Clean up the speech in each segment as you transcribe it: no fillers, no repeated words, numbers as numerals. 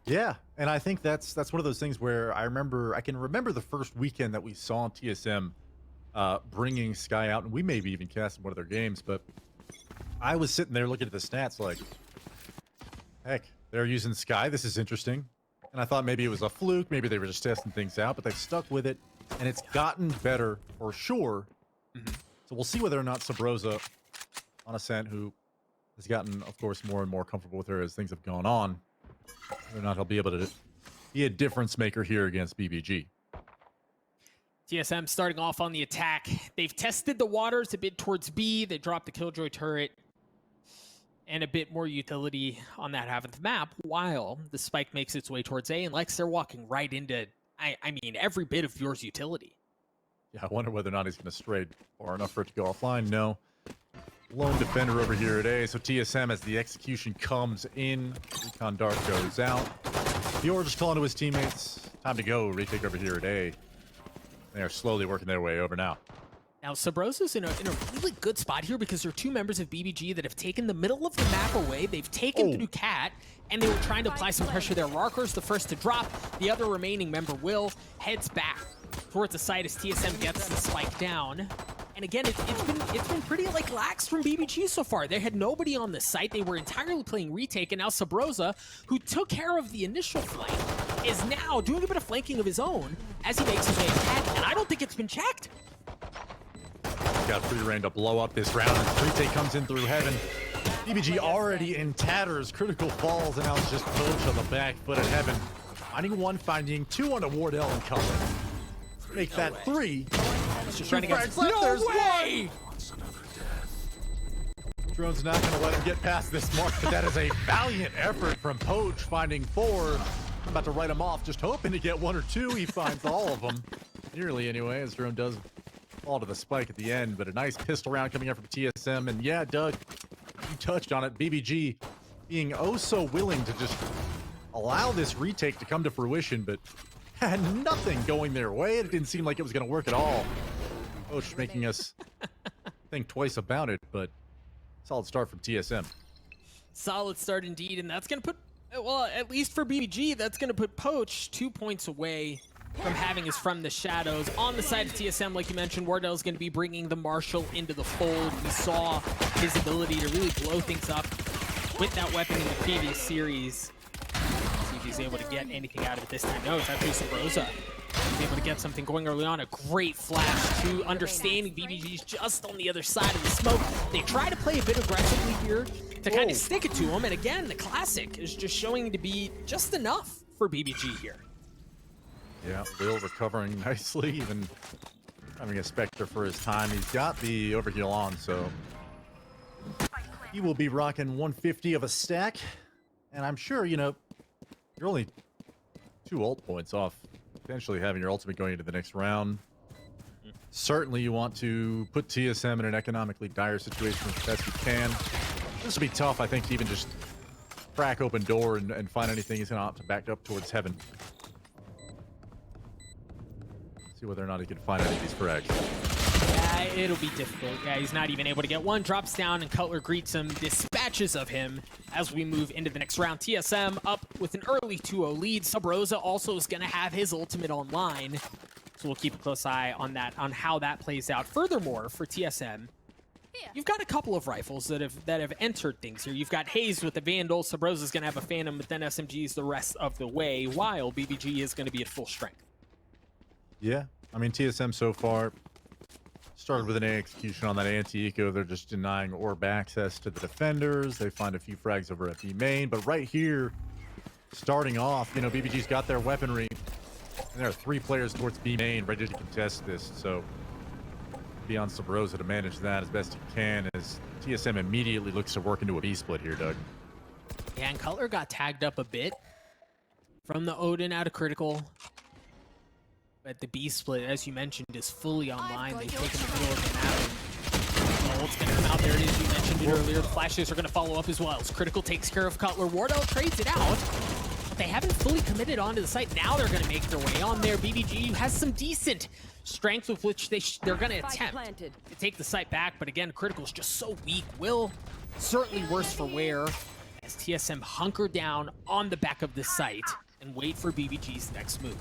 Yeah, and I think that's one of those things where I can remember the first weekend that we saw TSM bringing Sky out, and we maybe even cast one of their games, but I was sitting there looking at the stats like, heck, they're using Sky. This is interesting. And I thought maybe it was a fluke. Maybe they were just testing things out, but they've stuck with it, and it's gotten better for sure. So we'll see whether or not Sabrosa on Ascent, who has gotten, of course, more and more comfortable with her as things have gone on, whether or not he'll be able to be a difference maker here against BBG. TSM starting off on the attack. They've tested the waters a bit towards B. They dropped the Killjoy turret and a bit more utility on that half of the map, while the spike makes its way towards A, and Lex, they're walking right into, I mean, every bit of yours utility. Yeah, I wonder whether or not he's going to stray far enough for it to go offline. No. Lone defender over here at A, so TSM, as the execution comes in, Recon Dart goes out. Dior just calling to his teammates, time to go, retake over here at A. They are slowly working their way over now. Now, Sabrosa's in a really good spot here because there are two members of BBG that have taken the middle of the map away. They've taken through Cat, and they were trying to apply some pressure there. Rarker's the first to drop. The other remaining member, Will, heads back towards the site as TSM gets the spike down. And again, it's been pretty like lax from BBG so far. They had nobody on the site. They were entirely playing retake, and now Sabrosa, who took care of the initial flank, is now doing a bit of flanking of his own as he makes his way ahead, and I don't think it's been checked. Got free reign to blow up this round, and retake comes in through heaven. BBG already in tatters. Critical falls, and now it's just Poach on the back foot at heaven. Finding one, finding two on a Wardell and Cullen. Make that three. Just trying to get left. no There's way! one. Drone's not going to let him get past this mark, but that is a valiant effort from Poach, finding four. I'm about to write him off, just hoping to get one or two. He finds all of them. Nearly anyway, as Drone does fall to the spike at the end, but a nice pistol round coming out from TSM. And yeah, Doug, you touched on it. BBG being oh so willing to just allow this retake to come to fruition, but had nothing going their way. It didn't seem like it was going to work at all. Coach making us think twice about it, but solid start from TSM. Solid start indeed, and that's going to put, well, at least for BBG, that's going to put Poach 2 points away from having his From the Shadows. On the side of TSM, like you mentioned, Wardell's going to be bringing the Marshal into the fold. We saw his ability to really blow things up with that weapon in the previous series. See if he's able to get anything out of it this time. No, it's actually Sabrosa. He's able to get something going early on. A great flash to understanding BBG's just on the other side of the smoke. They try to play a bit aggressively here to kind of stick it to him. And again, the classic is just showing to be just enough for BBG here. Yeah, Will recovering nicely, even having a Spectre for his time. He's got the overheal on, so he will be rocking 150 of a stack. And I'm sure, you know, you're only 2 ult points off potentially having your ultimate going into the next round. Certainly you want to put TSM in an economically dire situation as best you can. This will be tough, I think, to even just crack open door and find anything. He's going to opt to back up towards heaven. See whether or not he can find any of these frags. Yeah, it'll be difficult. Yeah, he's not even able to get one. Drops down, and Cutler greets him, dispatches of him as we move into the next round. TSM up with an early 2-0 lead. Sabrosa also is going to have his ultimate online, so we'll keep a close eye on that, on how that plays out. Furthermore, for TSM, you've got a couple of rifles that have entered things here. You've got Hayes with the Vandal. Sabrosa's going to have a Phantom, but then SMG's the rest of the way, while BBG is going to be at full strength. Yeah, I mean, TSM so far started with an A execution on that anti-eco. They're just denying orb access to the defenders. They find a few frags over at B main, but right here, starting off, you know, BBG's got their weaponry, and there are 3 players towards B main ready to contest this, so be on Sabrosa to manage that as best he can as TSM immediately looks to work into a B split here, Doug. Yeah, and Cutler got tagged up a bit from the Odin out of critical. But the B split, as you mentioned, is fully online. They've taken the middle of the map. The ult's going to come out there. It is, you mentioned it earlier. The flashes are going to follow up as well. As Critical takes care of Cutler. Wardell trades it out, but they haven't fully committed onto the site. Now they're going to make their way on there. BBG has some decent strength with which they're going to attempt to take the site back. But again, Critical's just so weak. Will certainly worse for wear. as TSM hunker down on the back of the site and wait for BBG's next move.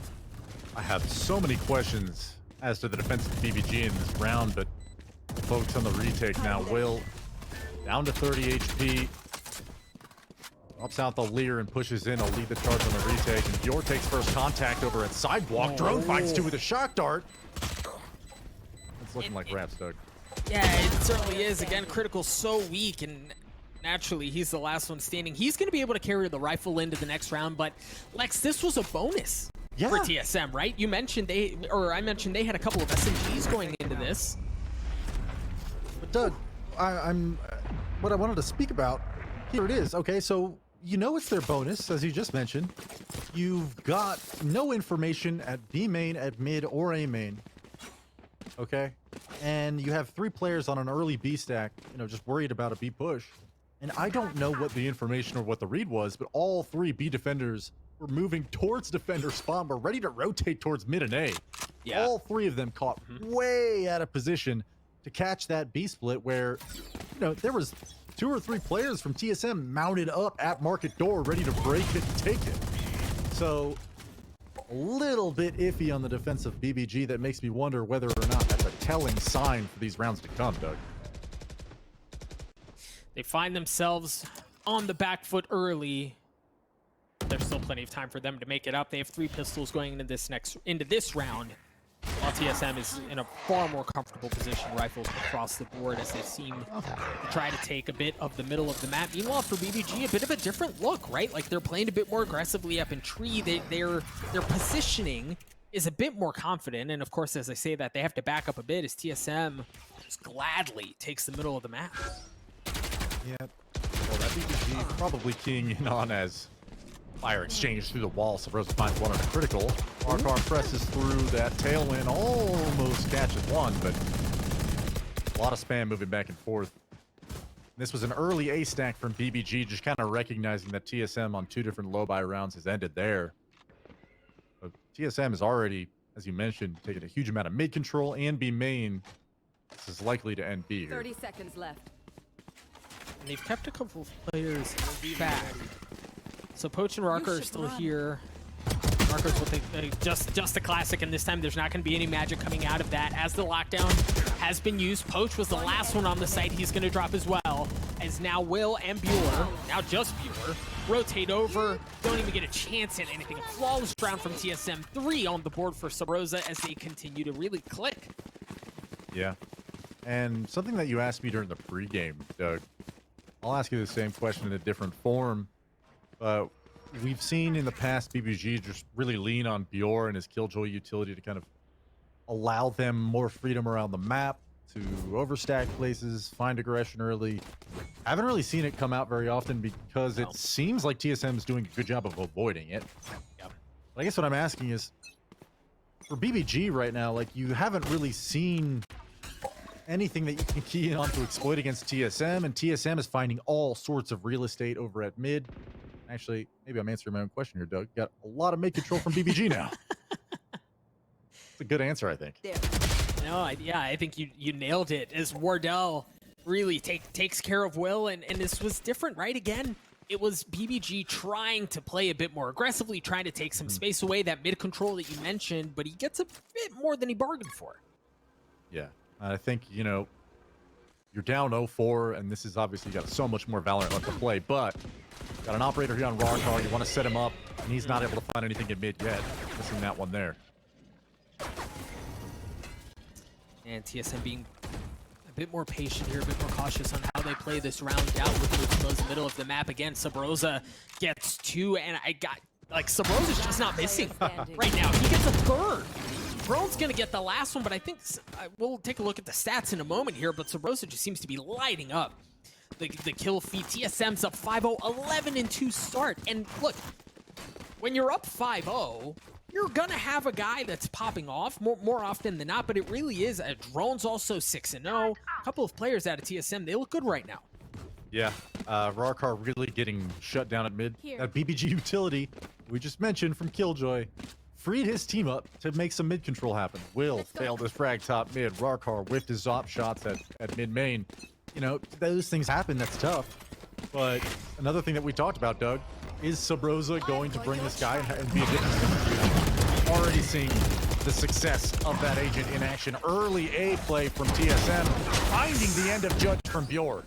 I have so many questions as to the defense of BBG in this round, but we'll focus on the retake now. Will down to 30 HP. Ups out the leer and pushes in. I'll lead the charge on the retake. And Dior takes first contact over at Sidewalk. Drone finds two with a shock dart. It's looking like Raps, Doug. Yeah, it certainly is. Again, Critical's so weak, and naturally, he's the last one standing. He's going to be able to carry the rifle into the next round, but Lex, this was a bonus for TSM, right? You mentioned I mentioned they had a couple of SMGs going into this. But Doug, I'm what I wanted to speak about, here it is. Okay, so you know it's their bonus, as you just mentioned. You've got no information at B main, at mid, or A main. Okay? And you have 3 players on an early B stack, you know, just worried about a B push. And I don't know what the information or what the read was, but all 3 B defenders were moving towards defender spawn. We're ready to rotate towards mid and A. Yeah. All 3 of them caught way out of position to catch that B split where, you know, there was 2 or 3 players from TSM mounted up at market door ready to break it and take it. So a little bit iffy on the defense of BBG. That makes me wonder whether or not that's a telling sign for these rounds to come, Doug. They find themselves on the back foot early. There's still plenty of time for them to make it up. They have 3 pistols going into this round, while TSM is in a far more comfortable position, rifles across the board as they seem to try to take a bit of the middle of the map. Meanwhile, for BBG, a bit of a different look, right? Like they're playing a bit more aggressively up in tree. Their positioning is a bit more confident, and of course, as I say that, they have to back up a bit as TSM just gladly takes the middle of the map. Yeah, well, that BBG probably keying in on as fire exchange through the wall. Sabrosa finds one on a critical. Arcar presses through that tailwind, almost catches one, but a lot of spam moving back and forth. This was an early A stack from BBG, just kind of recognizing that TSM on 2 different low buy rounds has ended there. But TSM is already, as you mentioned, taking a huge amount of mid control and B main. This is likely to end B here. 30 seconds left. And they've kept a couple of players back. So Poach and Rocker are still here. Rocker's what they just a classic, and this time there's not going to be any magic coming out of that as the lockdown has been used. Poach was the last one on the site. He's going to drop as well, as now Will and Bueller, now just Bueller, rotate over. Don't even get a chance at anything. A flawless round from TSM. 3 on the board for Sabrosa as they continue to really click. Yeah. And something that you asked me during the pregame, Doug, I'll ask you the same question in a different form. We've seen in the past BBG just really lean on Bior and his Killjoy utility to kind of allow them more freedom around the map, to overstack places, find aggression early. I haven't really seen it come out very often because it seems like TSM is doing a good job of avoiding it. But I guess what I'm asking is, for BBG right now, like, you haven't really seen anything that you can key in on to exploit against TSM, and TSM is finding all sorts of real estate over at mid. Actually, maybe I'm answering my own question here, Doug. Got a lot of mid control from BBG now. It's a good answer, I think. No, yeah, I think you nailed it. As Wardell really takes care of Will, and this was different, right? Again, it was BBG trying to play a bit more aggressively, trying to take some space away, that mid control that you mentioned, but he gets a bit more than he bargained for. Yeah, I think, you know, you're down 0-4, and this is obviously got so much more Valorant left to play, but got an operator here on Rarkar. You want to set him up, and he's not able to find anything in mid yet. Missing that one there. And TSM being a bit more patient here, a bit more cautious on how they play this round out with those middle of the map. Again, Sabrosa gets 2, and Sabrosa's just not missing right now. He gets a 3rd. Drone's going to get the last one, but I think we'll take a look at the stats in a moment here, but Sabrosa just seems to be lighting up the kill feed. TSM's up 5-0, 11-2 start. And look, when you're up 5-0, you're going to have a guy that's popping off more often than not, but it really is. Drone's also 6-0. A couple of players out of TSM, they look good right now. Yeah, Rarkar really getting shut down at mid. That BBG utility we just mentioned from Killjoy freed his team up to make some mid control happen. Will failed his frag top mid. Rarkar whiffed his op shots at mid main. You know, those things happen. That's tough. But another thing that we talked about, Doug, is Subroza going to bring this guy and be a difference? Already seeing the success of that agent in action. Early A play from TSM, finding the end of Judge from Bjorn.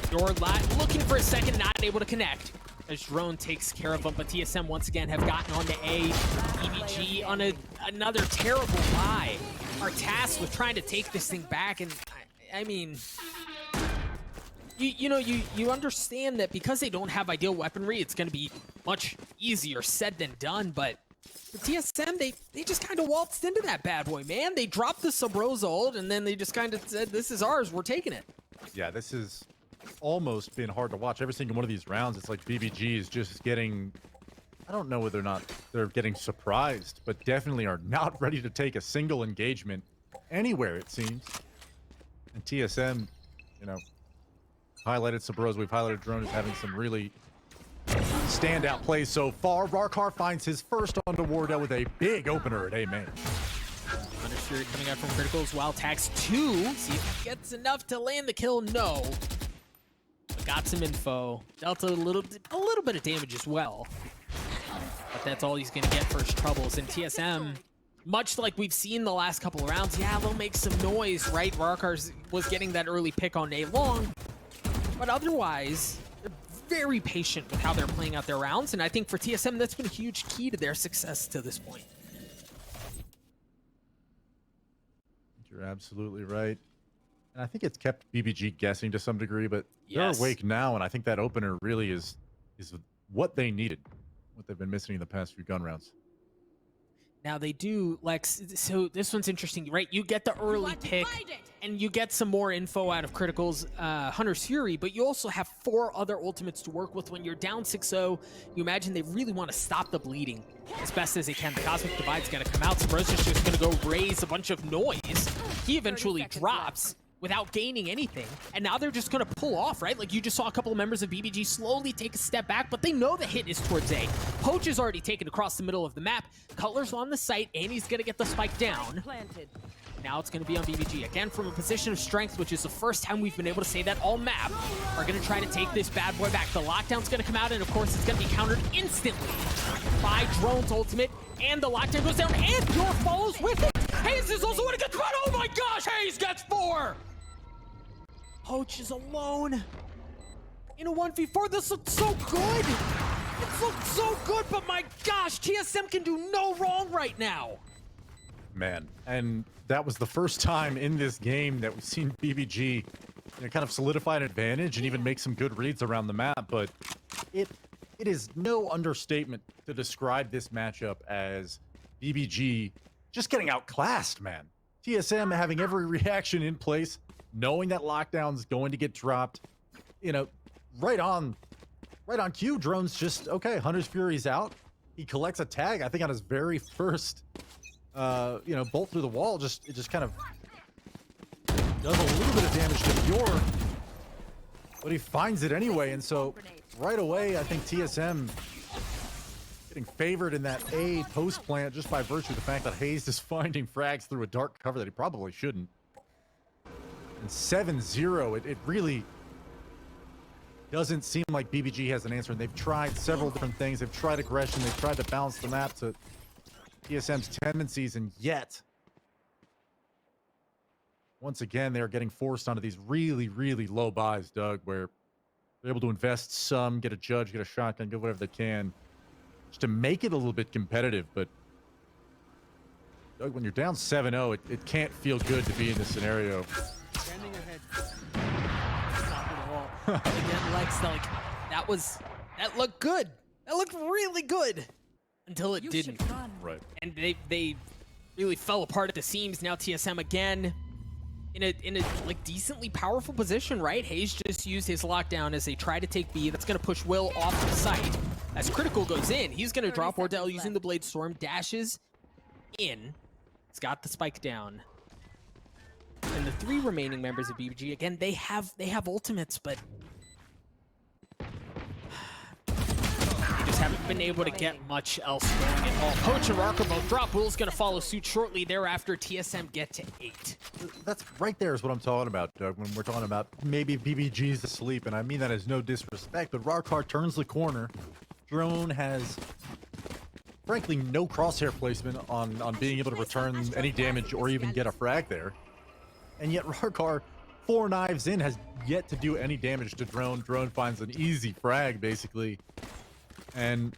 Bjorn looking for a second, not able to connect. As Drone takes care of him, but TSM once again have gotten on to A. BBG on another terrible buy. Are tasked with trying to take this thing back, and I mean, you understand that because they don't have ideal weaponry, it's going to be much easier said than done. But for TSM, they just kind of waltzed into that bad boy, man. They dropped the Subroza ult, and then they just kind of said, "This is ours. We're taking it." Yeah, this has almost been hard to watch. Every single one of these rounds, it's like BBG is just getting, I don't know whether or not they're getting surprised, but definitely are not ready to take a single engagement anywhere, it seems. And TSM, you know, highlighted Subroza, we've highlighted Drone as having some really standout plays so far. Rarkar finds his first onto Wardell with a big opener at A main. Understeer coming out from critical as well. Tags 2. See if he gets enough to land the kill. No. But got some info. Dealt a little bit of damage as well. But that's all he's going to get for his troubles. And TSM, much like we've seen the last couple of rounds, yeah, they'll make some noise, right? Rarkar was getting that early pick on A long. But otherwise, they're very patient with how they're playing out their rounds. And I think for TSM, that's been a huge key to their success to this point. You're absolutely right. And I think it's kept BBG guessing to some degree, but Yes. they're awake now, and I think that opener really is what they needed, what they've been missing in the past few gun rounds. Now they do, Lex, so this one's interesting, right? You get the early pick, and you get some more info out of Critical's Hunter's Fury, but you also have 4 other ultimates to work with. When you're down 6-0, you imagine they really want to stop the bleeding as best as they can. The Cosmic Divide's going to come out. Subroza's just going to go raise a bunch of noise. He eventually drops without gaining anything, and now they're just going to pull off, right? Like, you just saw a couple of members of BBG slowly take a step back, but they know the hit is towards A. Poach is already taken across the middle of the map. Cutler's on the site, and he's going to get the spike down. Now it's going to be on BBG. Again, from a position of strength, which is the first time we've been able to say that all map, are going to try to take this bad boy back. The lockdown's going to come out, and of course, it's going to be countered instantly by Drone's ultimate, and the lockdown goes down, and Bjorn follows with it. Hayes is also in a good run. Oh my gosh, Hayes gets 4! Poach is alone in a 1v4. This looks so good. It looks so good, but my gosh, TSM can do no wrong right now. Man, and that was the first time in this game that we've seen BBG kind of solidify an advantage and even make some good reads around the map, but it is no understatement to describe this matchup as BBG just getting outclassed, man. TSM having every reaction in place, knowing that lockdown's going to get dropped, right on cue. Drone's just, okay, Hunter's Fury's out. He collects a tag, I think on his very first, bolt through the wall. It just kind of does a little bit of damage to Bjorn, but he finds it anyway. And so right away, I think TSM getting favored in that A post plant just by virtue of the fact that Hayes is finding frags through a dark cover that he probably shouldn't. And 7-0, it really doesn't seem like BBG has an answer. And they've tried several different things. They've tried aggression. They've tried to balance the map to TSM's tendencies. And yet, once again, they're getting forced onto these really, really low buys, Doug, where they're able to invest some, get a judge, get a shotgun, get whatever they can, just to make it a little bit competitive. But Doug, when you're down 7-0, it can't feel good to be in this scenario. Standing ahead. Not at all. Again, Lex, that looked good. That looked really good until it didn't. Right. And they really fell apart at the seams. Now TSM again in a like decently powerful position, right? Hayes just used his lockdown as they try to take B. That's going to push Will off the site. As Critical goes in, he's going to drop Wardell using the Blade Storm, dashes in. He's got the spike down. And the 3 remaining members of BBG, again, they have ultimates, but they just haven't been able to get much else going at all. Poach and Rocker both drop. Will's going to follow suit shortly thereafter. TSM get to 8. That's right there is what I'm talking about, Doug, when we're talking about maybe BBG's asleep, and I mean that as no disrespect, but Rarkar turns the corner. Drone has, frankly, no crosshair placement on being able to return any damage or even get a frag there. And yet Rarkar, 4 knives in, has yet to do any damage to Drone. Drone finds an easy frag, basically. And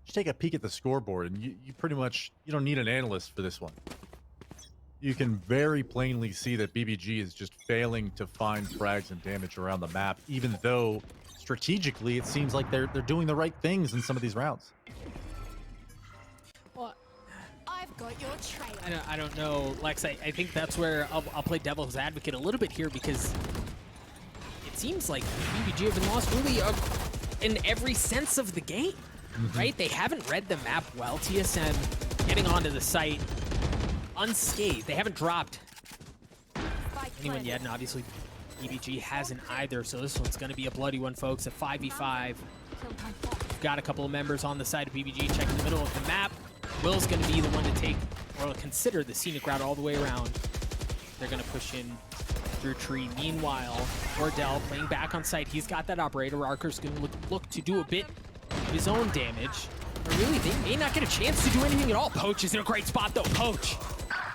just take a peek at the scoreboard, and you pretty much, you don't need an analyst for this one. You can very plainly see that BBG is just failing to find frags and damage around the map, even though strategically it seems like they're doing the right things in some of these rounds. Well, I've got your trail. I don't know, Lex. I think that's where I'll play devil's advocate a little bit here, because it seems like BBG have been lost really in every sense of the game, right? They haven't read the map well. TSM getting onto the site unscathed. They haven't dropped anyone yet, and obviously BBG hasn't either, so this one's going to be a bloody one, folks. A 5v5. We've got a couple of members on the side of BBG checking the middle of the map. Will's going to be the one to take, or consider, the scenic route all the way around. They're going to push in through tree. Meanwhile, Wardell playing back on site. He's got that operator. Arker's going to look to do a bit of his own damage. But really, they may not get a chance to do anything at all. Poach is in a great spot, though. Poach,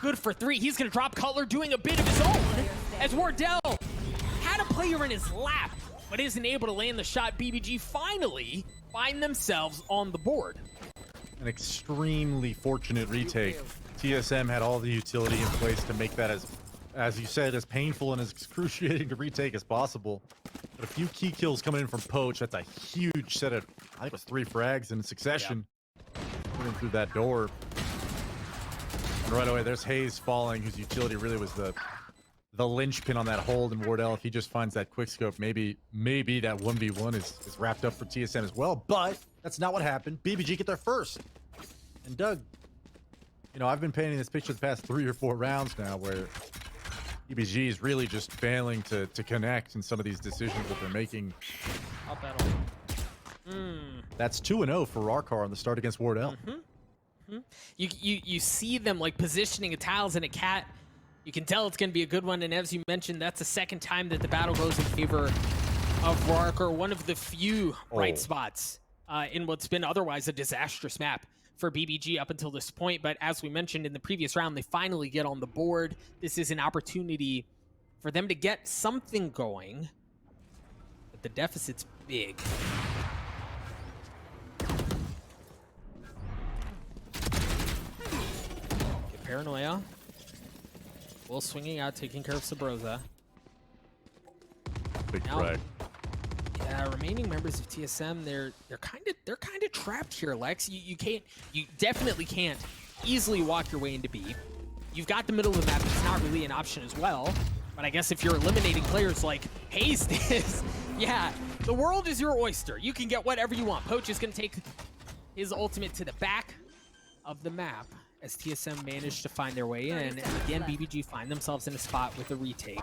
good for 3. He's going to drop Cutler, doing a bit of his own, as Wardell had a player in his lap, but isn't able to land the shot. BBG finally find themselves on the board. An extremely fortunate retake. TSM had all the utility in place to make that, as you said, as painful and as excruciating to retake as possible. But a few key kills coming in from Poach. That's a huge set of, I think it was 3 frags in succession. Putting through that door. And right away, there's Hayes falling, whose utility really was the linchpin on that hold. And Wardell, if he just finds that quick scope, maybe that 1v1 is wrapped up for TSM as well. But that's not what happened. BBG get there first. And Doug, you know, I've been painting this picture the past 3 or 4 rounds now where BBG is really just failing to connect in some of these decisions that they're making. Up battle. That's 2-0 for Rarkar on the start against Wardell. You see them like positioning a tiles and a cat. You can tell it's going to be a good one, and as you mentioned, that's the second time that the battle goes in favor of Rarkar. One of the few bright spots in what's been otherwise a disastrous map for BBG up until this point. But as we mentioned in the previous round, they finally get on the board. This is an opportunity for them to get something going, but the deficit's big. Get paranoia. Will swinging out, taking care of Sabrosa. Big Now, frag. Yeah, remaining members of TSM, they're kind of trapped here, Lex. You definitely can't easily walk your way into B. You've got the middle of the map. It's not really an option as well. But I guess if you're eliminating players like Hayes is, yeah, the world is your oyster. You can get whatever you want. Poach is going to take his ultimate to the back of the map as TSM managed to find their way in. And again, BBG find themselves in a spot with a retake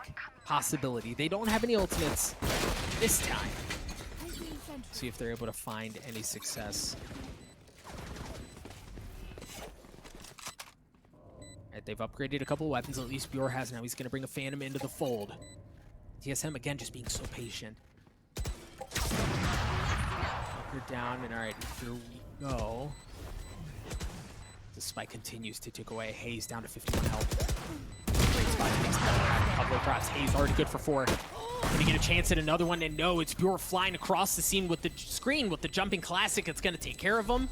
possibility. They don't have any ultimates this time. See if they're able to find any success. Right, they've upgraded a couple weapons, at least Bjor has now. He's going to bring a Phantom into the fold. TSM, again, just being so patient. You're down, and all right, here we go. The spike continues to tick away. Hayes down to 51 health. Great spot. Takes a couple of drops. Hayes already good for 4. Gonna get a chance at another one, and no, it's Bjor flying across the scene with the screen with the jumping classic. It's gonna take care of him.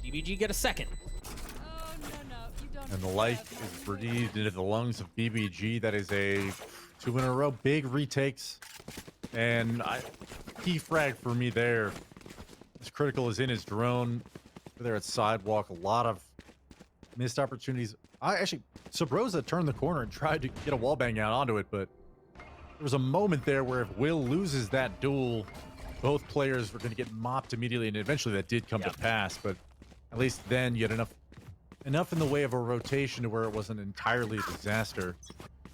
BBG get a second. Oh, no, you don't. And the life is breathed into the lungs of BBG. That is a 2 in a row. Big retakes. And key frag for me there. As critical as in his drone. There at sidewalk. A lot of missed opportunities. Sabrosa turned the corner and tried to get a wall bang out onto it, but there was a moment there where if Will loses that duel, both players were going to get mopped immediately, and eventually that did come to pass, but at least then you had enough in the way of a rotation to where it wasn't entirely a disaster.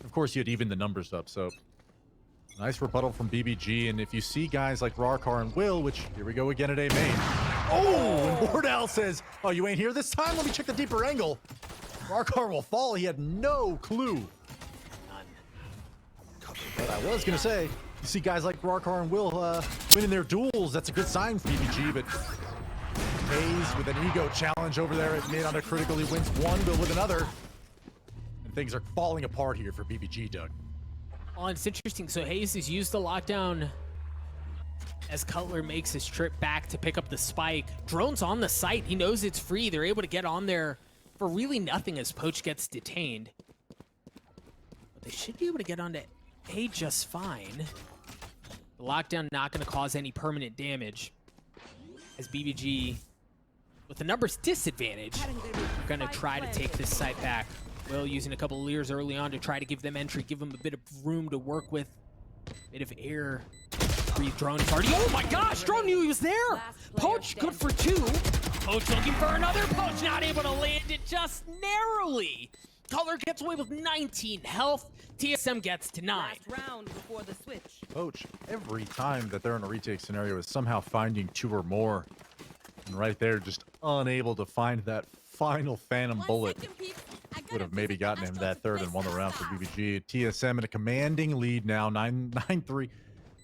Of course, you had evened the numbers up, so nice rebuttal from BBG, and if you see guys like Rarkar and Will, which here we go again at A main, Oh, and Wardell says, oh, you ain't here this time? Let me check the deeper angle. Rarkar will fall. He had no clue. None. But I was going to say, you see guys like Rarkar and Will winning their duels. That's a good sign for BBG, but Hayes with an ego challenge over there at mid on a critical. He wins one, but with another. And things are falling apart here for BBG, Doug. Oh, it's interesting. So Hayes has used the lockdown as Cutler makes his trip back to pick up the spike. Drone's on the site. He knows it's free. They're able to get on there for really nothing as Poach gets detained. But they should be able to get onto A just fine. The lockdown not going to cause any permanent damage as BBG, with the numbers disadvantage, are going to try to take this site back. Will using a couple of leers early on to try to give them entry, give them a bit of room to work with. Bit of air. Breathe Drone party. Oh my gosh, Drone knew he was there. Poach good for 2. Poach looking for another. Poach not able to land it just narrowly. Color gets away with 19 health. TSM gets to 9. Last round before the switch. Poach, every time that they're in a retake scenario, is somehow finding 2 or more. And right there, just unable to find that final phantom bullet. Would have maybe gotten him that third and won the round for BBG. TSM in a commanding lead now, 9-3.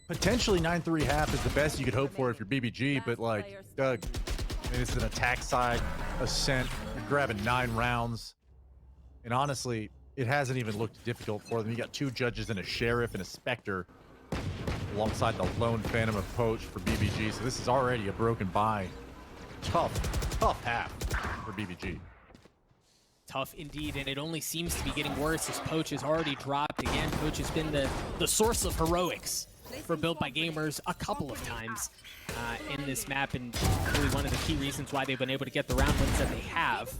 Potentially 9-3 half is the best you could hope for if you're BBG, but like, Doug, I mean, it's an attack side ascent. You're grabbing 9 rounds. And honestly, it hasn't even looked difficult for them. You got 2 judges and a sheriff and a specter alongside the lone phantom of Poach for BBG. So this is already a broken bye. Tough half for BBG. Tough indeed, and it only seems to be getting worse as Poach has already dropped again. Poach has been the source of heroics for Built by Gamers a couple of times in this map, and really one of the key reasons why they've been able to get the round wins that they have.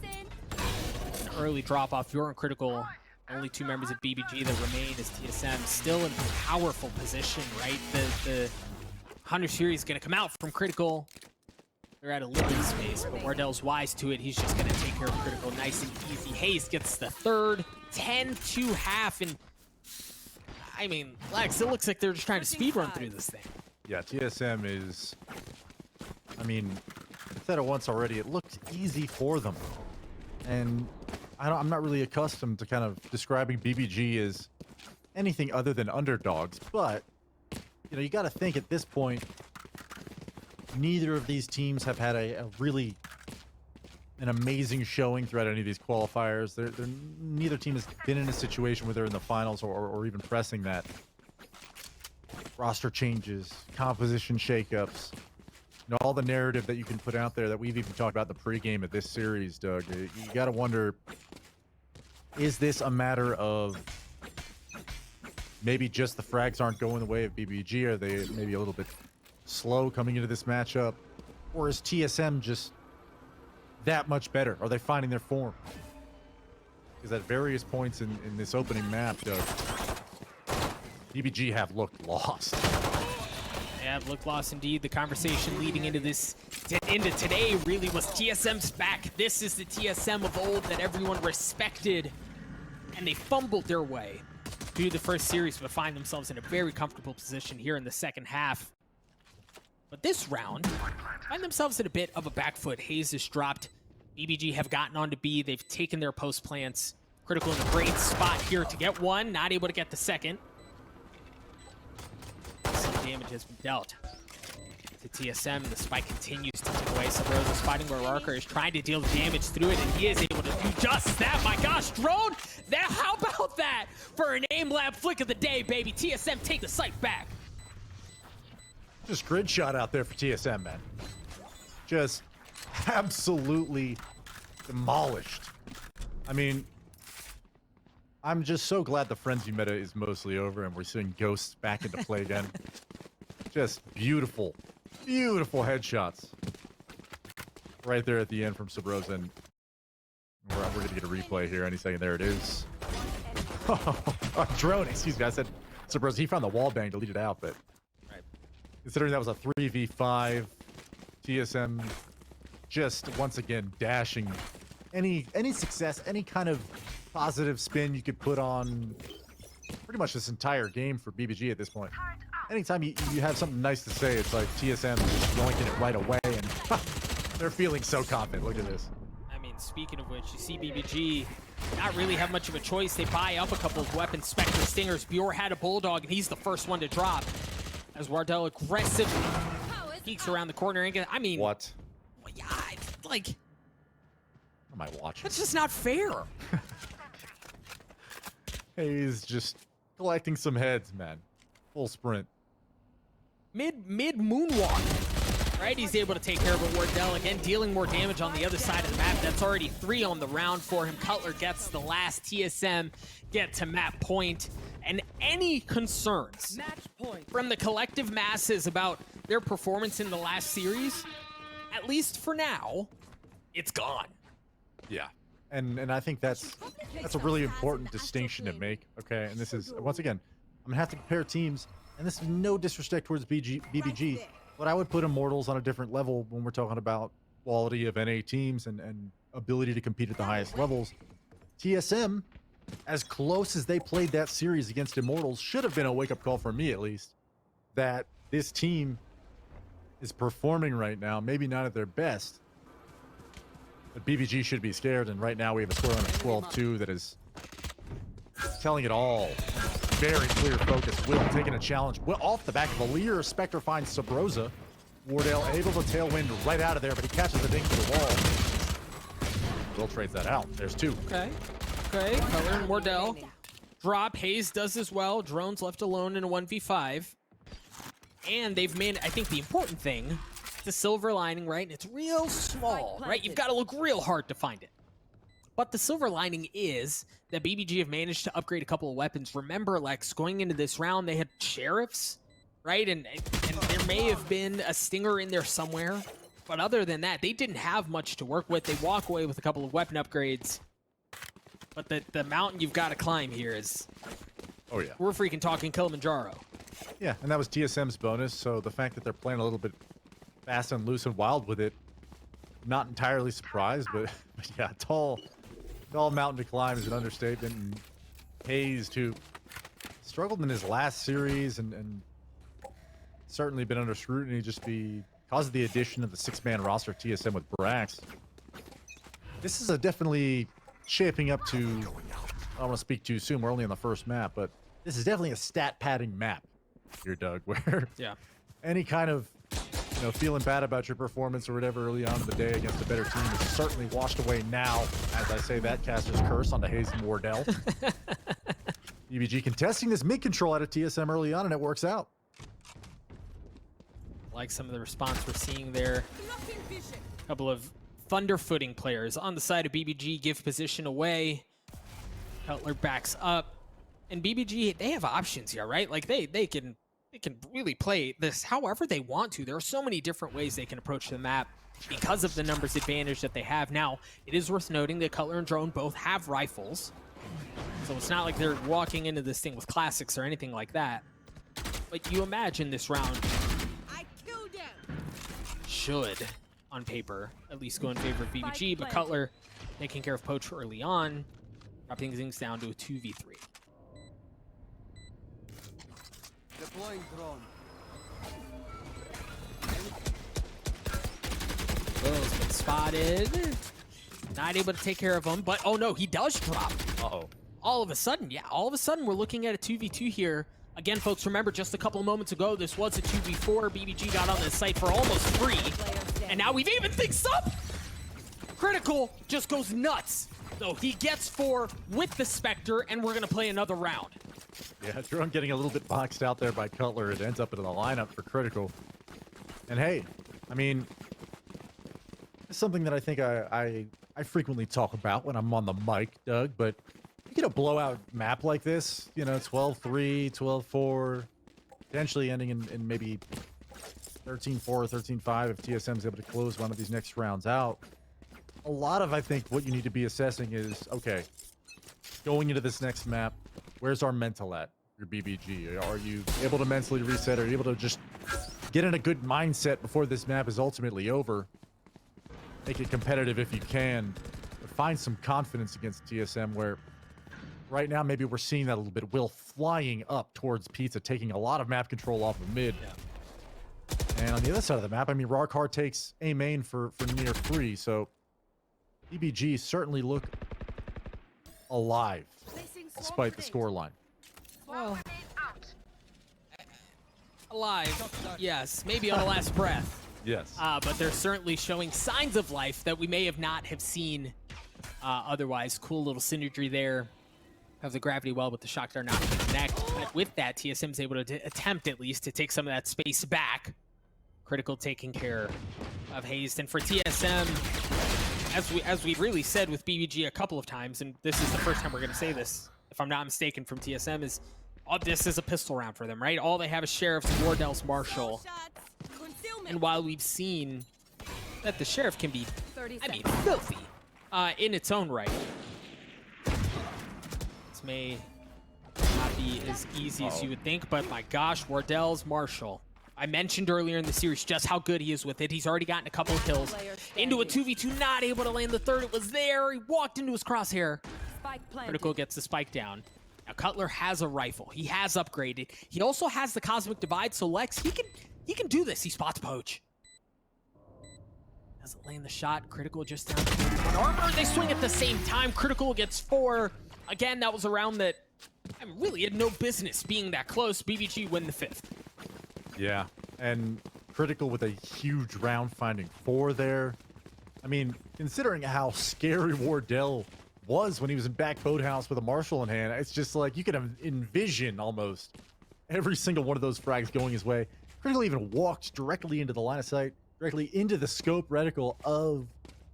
An early drop off, you're in critical. Only 2 members of BBG that remain as TSM still in powerful position, right? The Hunter series is going to come out from critical. They're at a limited space, but Wardell's wise to it. He's just going to take care of critical nice and easy. Hayes gets the third, 10-2 half, and I mean, Lex, it looks like they're just trying to speed run through this thing. Yeah, TSM is, I mean, I said it once already, it looks easy for them. And I'm not really accustomed to kind of describing BBG as anything other than underdogs, but, you know, you got to think at this point, neither of these teams have had an amazing showing throughout any of these qualifiers. Neither team has been in a situation where they're in the finals or even pressing that. Roster changes, composition shakeups, you know, all the narrative that you can put out there that we've even talked about in the pregame of this series, Doug. You got to wonder, is this a matter of maybe just the frags aren't going the way of BBG? Are they maybe a little bit slow coming into this matchup, or is TSM just that much better? Are they finding their form? Because at various points in this opening map, BBG have looked lost. They have looked lost indeed. The conversation leading into today really was TSM's back. This is the TSM of old that everyone respected, and they fumbled their way through the first series, but find themselves in a very comfortable position here in the second half. But this round, find themselves in a bit of a back foot. Hayes has dropped. BBG have gotten onto B. They've taken their post plants. Critical in a great spot here to get one. Not able to get the second. Some damage has been dealt to TSM. The spike continues to tick away. Sabros is fighting where Rarkar is trying to deal damage through it, and he is able to do just that. My gosh, Drone! How about that for an aim lab flick of the day, baby? TSM take the site back. Just grid shot out there for TSM, man. Just absolutely demolished. I mean, I'm just so glad the frenzy meta is mostly over and we're seeing ghosts back into play again. Just beautiful, beautiful headshots right there at the end from Sabros, and we're going to get a replay here any second. There it is. Drone, excuse me. I said Sabros, he found the wall bang, deleted out, but considering that was a 3v5, TSM just once again dashing any success, any kind of positive spin you could put on pretty much this entire game for BBG at this point. Anytime you have something nice to say, it's like TSM just yoinking it right away, and They're feeling so confident. Look at this. I mean, speaking of which, you see BBG not really have much of a choice. They buy up a couple of weapons, Spectre Stingers. Bjor had a Bulldog, and he's the first one to drop. As Wardell aggressively peeks around the corner. And I mean, What? well, yeah, like, What am I watching? that's just not fair. He's just collecting some heads, man. Full sprint. Mid moonwalk, right? He's able to take care of it. Wardell again dealing more damage on the other side of the map. That's already 3 on the round for him. Cutler gets the last. TSM get to map point. And any concerns Match point. from the collective masses about their performance in the last series, at least for now, it's gone. Yeah. And I think that's a really important distinction to make, okay? And this is, once again, I'm gonna have to compare teams, and this is no disrespect towards BBG, but I would put Immortals on a different level when we're talking about quality of NA teams and ability to compete at the highest levels. TSM, as close as they played that series against Immortals, should have been a wake-up call for me, at least, that this team is performing right now, maybe not at their best, but BBG should be scared, and right now we have a scoreline of 12-2 that is telling it all. Very clear focus. Will taking a challenge. Will off the back of a Lear. Spectre finds Sabrosa. Wardell able to tailwind right out of there, but he catches the dink to the wall. Will trades that out. There's 2. Okay. Cutler and Wardell drop. Hayes does as well. Drone's left alone in a 1v5. And they've made, I think, the important thing, the silver lining, right? And it's real small, right? You've got to look real hard to find it. But the silver lining is that BBG have managed to upgrade a couple of weapons. Remember, Lex, going into this round, they had sheriffs, right? And there may have been a stinger in there somewhere. But other than that, they didn't have much to work with. They walk away with a couple of weapon upgrades. But the mountain you've got to climb here is... Oh, yeah. We're freaking talking Kilimanjaro. Yeah, and that was TSM's bonus, so the fact that they're playing a little bit fast and loose and wild with it, not entirely surprised, but yeah, tall mountain to climb is an understatement. And Hayes, who struggled in his last series and certainly been under scrutiny just because of the addition of the 6-man roster of TSM with Brax. This is definitely shaping up to, I don't want to speak too soon, we're only on the first map, but this is definitely a stat padding map here, Doug, where Yeah. any kind of, feeling bad about your performance or whatever early on in the day against a better team is certainly washed away now, as I say that caster's curse onto Hayes and Wardell. BBG contesting this mid-control out of TSM early on, and it works out. Like some of the response we're seeing there. A couple of thunderfooting players on the side of BBG give position away. Cutler backs up. And BBG, they have options here, right? Like they can really play this however they want to. There are so many different ways they can approach the map because of the numbers advantage that they have. Now, it is worth noting that Cutler and Drone both have rifles. So it's not like they're walking into this thing with classics or anything like that. But you imagine this round should, on paper, at least go in favor of BBG. But Cutler taking care of Poach early on, dropping things down to a 2v3. Deploying drone. Will's been spotted. Not able to take care of him, but oh no, he does drop. Uh-oh. All of a sudden, we're looking at a 2v2 here. Again, folks, remember just a couple moments ago, this was a 2v4. BBG got on this site for almost free. And now we've evened things up. Critical just goes nuts. So he gets 4 with the Spectre, and we're going to play another round. Yeah, Drone getting a little bit boxed out there by Cutler. It ends up in the lineup for Critical. And hey, I mean, it's something that I think I frequently talk about when I'm on the mic, Doug, but you get a blowout map like this, 12-3, 12-4, potentially ending in maybe 13-4 or 13-5 if TSM's able to close one of these next rounds out. A lot of, I think, what you need to be assessing is, okay, going into this next map, where's our mental at, your BBG? Are you able to mentally reset? Are you able to just get in a good mindset before this map is ultimately over? Make it competitive if you can, but find some confidence against TSM where right now maybe we're seeing that a little bit. Will flying up towards Pizza, taking a lot of map control off of mid. And on the other side of the map, I mean, Rarkar takes A main for near free, so BBG certainly look alive despite the scoreline. Well, alive, yes, maybe on the last breath. Yes. But they're certainly showing signs of life that we may have not have seen otherwise. Cool little synergy there. Have the gravity well, but the shock dart not going to connect. But with that, TSM is able to attempt at least to take some of that space back. Critical taking care of Hazed. And for TSM, as we've really said with BBG a couple of times, and this is the first time we're going to say this, if I'm not mistaken, from TSM, is all this is a pistol round for them, right? All they have is Sheriff's, Wardell's, Marshall. And while we've seen that the Sheriff can be, filthy in its own right, this may not be as easy as you would think, but my gosh, Wardell's, Marshall. I mentioned earlier in the series just how good he is with it. He's already gotten a couple of kills. Into a 2v2, not able to land the third. It was there. He walked into his crosshair. Critical gets the spike down. Now Cutler has a rifle. He has upgraded. He also has the Cosmic Divide, so Lex, he can do this. He spots Poach. Doesn't land the shot. Critical just down to one armor. They swing at the same time. Critical gets 4. Again, that was a round that really had no business being that close. BBG win the 5th. Yeah, and Critical with a huge round finding 4 there. I mean, considering how scary Wardell was when he was in back boathouse with a Marshall in hand, it's just like you can envision almost every single one of those frags going his way. Critical even walked directly into the line of sight, directly into the scope reticle of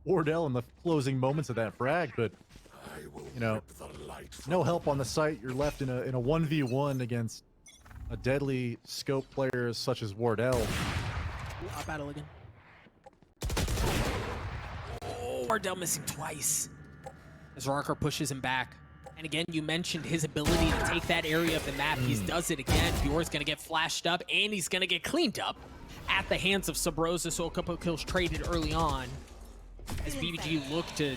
Wardell in the closing moments of that frag, but you know, no help on the site. You're left in a 1v1 against a deadly scope player such as Wardell. Ooh, up battle again. Oh, Wardell missing twice. As Rarkar pushes him back. And again, you mentioned his ability to take that area of the map. He does it again. Bjor's going to get flashed up, and he's going to get cleaned up at the hands of Sabrosa, so a couple of kills traded early on. As BBG look to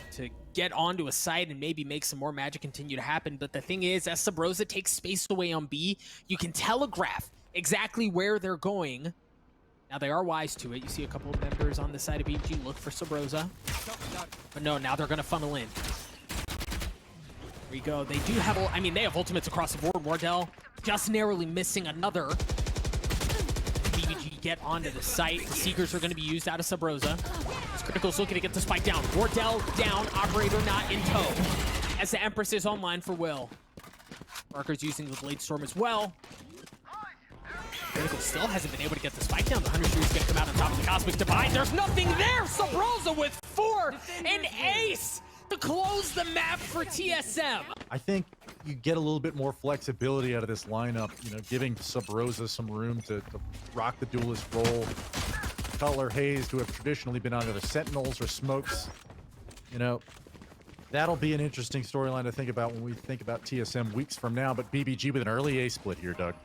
get onto a site and maybe make some more magic continue to happen. But the thing is, as Sabrosa takes space away on B, you can telegraph exactly where they're going. Now they are wise to it. You see a couple of members on the side of BBG look for Sabrosa. But no, now they're going to funnel in. There we go. They do have, they have ultimates across the board. Wardell just narrowly missing another. BBG get onto the site. The Seekers are going to be used out of Sabrosa. Critical's looking to get the spike down. Wardell down, Operator not in tow. As the Empress is online for Will. Barker's using the Blade Storm as well. Critical still hasn't been able to get the spike down. The Hunter Shooter's going to come out on top of the Cosmic Divide. There's nothing there! Sabrosa with 4! An ace to close the map for TSM. I think you get a little bit more flexibility out of this lineup, you know, giving Sabrosa some room to rock the duelist role. Cutler, Hazed, who have traditionally been on either Sentinels or Smokes. You know, that'll be an interesting storyline to think about when we think about TSM weeks from now, but BBG with an early A split here, Doug.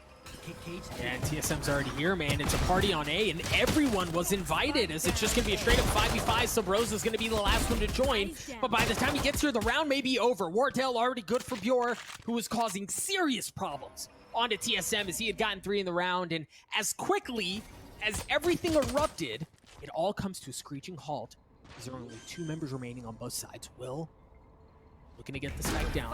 And TSM's already here, man. It's a party on A, and everyone was invited, as it's just going to be a straight-up 5v5. Sabrosa's going to be the last one to join, but by the time he gets here, the round may be over. Wardell already good for Bjor, who was causing serious problems onto TSM as he had gotten 3 in the round, and as quickly as everything erupted, it all comes to a screeching halt. There are only 2 members remaining on both sides. Will looking to get the spike down.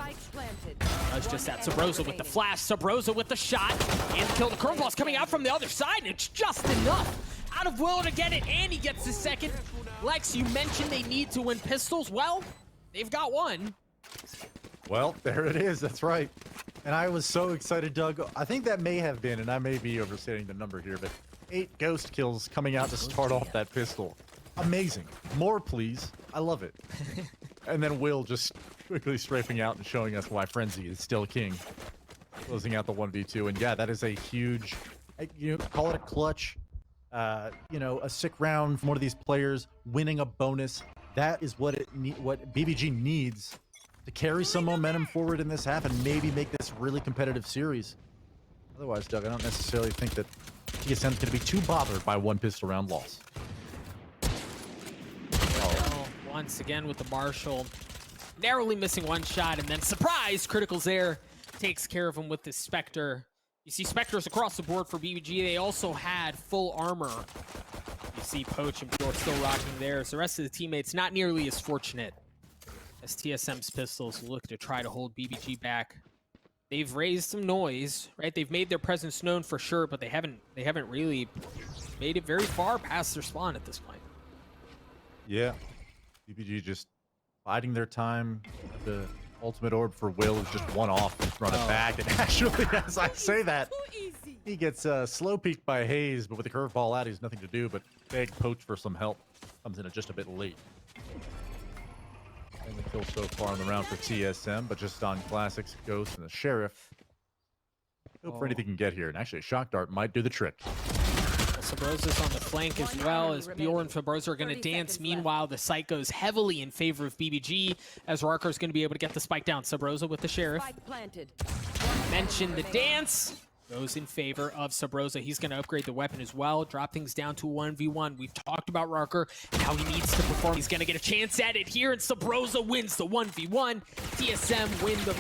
Does just that. Sabrosa with the flash. Sabrosa with the shot. And the kill. The curveball's coming out from the other side. And it's just enough out of Will to get it. And he gets the second. Lex, you mentioned they need to win pistols. Well, they've got one. Well, there it is. That's right. And I was so excited, Doug. I think that may have been, and I may be overstating the number here, but 8 ghost kills coming out to start off that pistol. Amazing. More, please. I love it. And then Will just quickly strafing out and showing us why Frenzy is still king. Closing out the 1v2. And yeah, that is a huge, you know, call it a clutch, you know, a sick round from one of these players, winning a bonus. That is what what BBG needs to carry some momentum forward in this half and maybe make this really competitive series. Otherwise, Doug, I don't necessarily think that TSM's going to be too bothered by one pistol round loss. Once again with the Marshall, narrowly missing one shot, and then surprise, Critical's there takes care of him with the Spectre. You You see Spectres across the board for BBG. They also had full armor. You see Poach and Pure still rocking theirs. The rest of the teammates not nearly as fortunate as TSM's pistols look to try to hold BBG back. They've raised some noise, right? They've made their presence known for sure, but they haven't really made it very far past their spawn at this point. Yeah. BBG just biding their time. The ultimate orb for Will is just one off, run it back. And actually, as I say that, he gets slow peeked by Hayes, but with the curveball out, he's nothing to do but beg Poach for some help. Comes in just a bit late. And the kill so far in the round for TSM, but just on Classics, Ghost, and the Sheriff. Hope for anything he can get here. And actually, a Shock Dart might do the trick. Sabrosa's on the flank as well as Bjorn and Fabrosa are going to dance. Meanwhile, the site goes heavily in favor of BBG as Rarker's going to be able to get the spike down. Sabrosa with the Sheriff. Mentioned the dance. Goes in favor of Sabrosa. He's going to upgrade the weapon as well. Drop things down to 1v1. We've talked about Rarker, how he needs to perform. He's going to get a chance at it here, and Sabrosa wins the 1v1. TSM win the...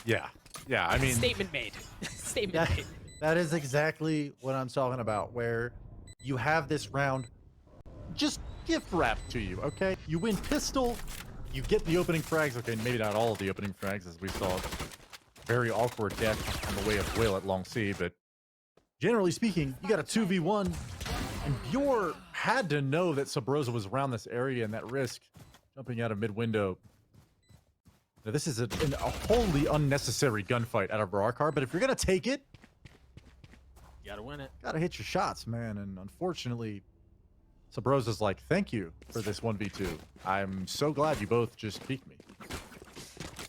Yeah, I mean... Statement made. Statement made. That is exactly what I'm talking about, where you have this round just gift wrapped to you, okay? You win pistol, you get the opening frags. Okay, maybe not all of the opening frags, as we saw. Very awkward death on the way of Will at Long C, but generally speaking, you got a 2v1, and Bjor had to know that Sabrosa was around this area and that risk jumping out of mid-window. Now, this is a wholly unnecessary gunfight out of Rarkar, but if you're going to take it, you gotta win it. Gotta hit your shots, man. And unfortunately, Sabrosa's like, thank you for this 1v2. I'm so glad you both just peeked me.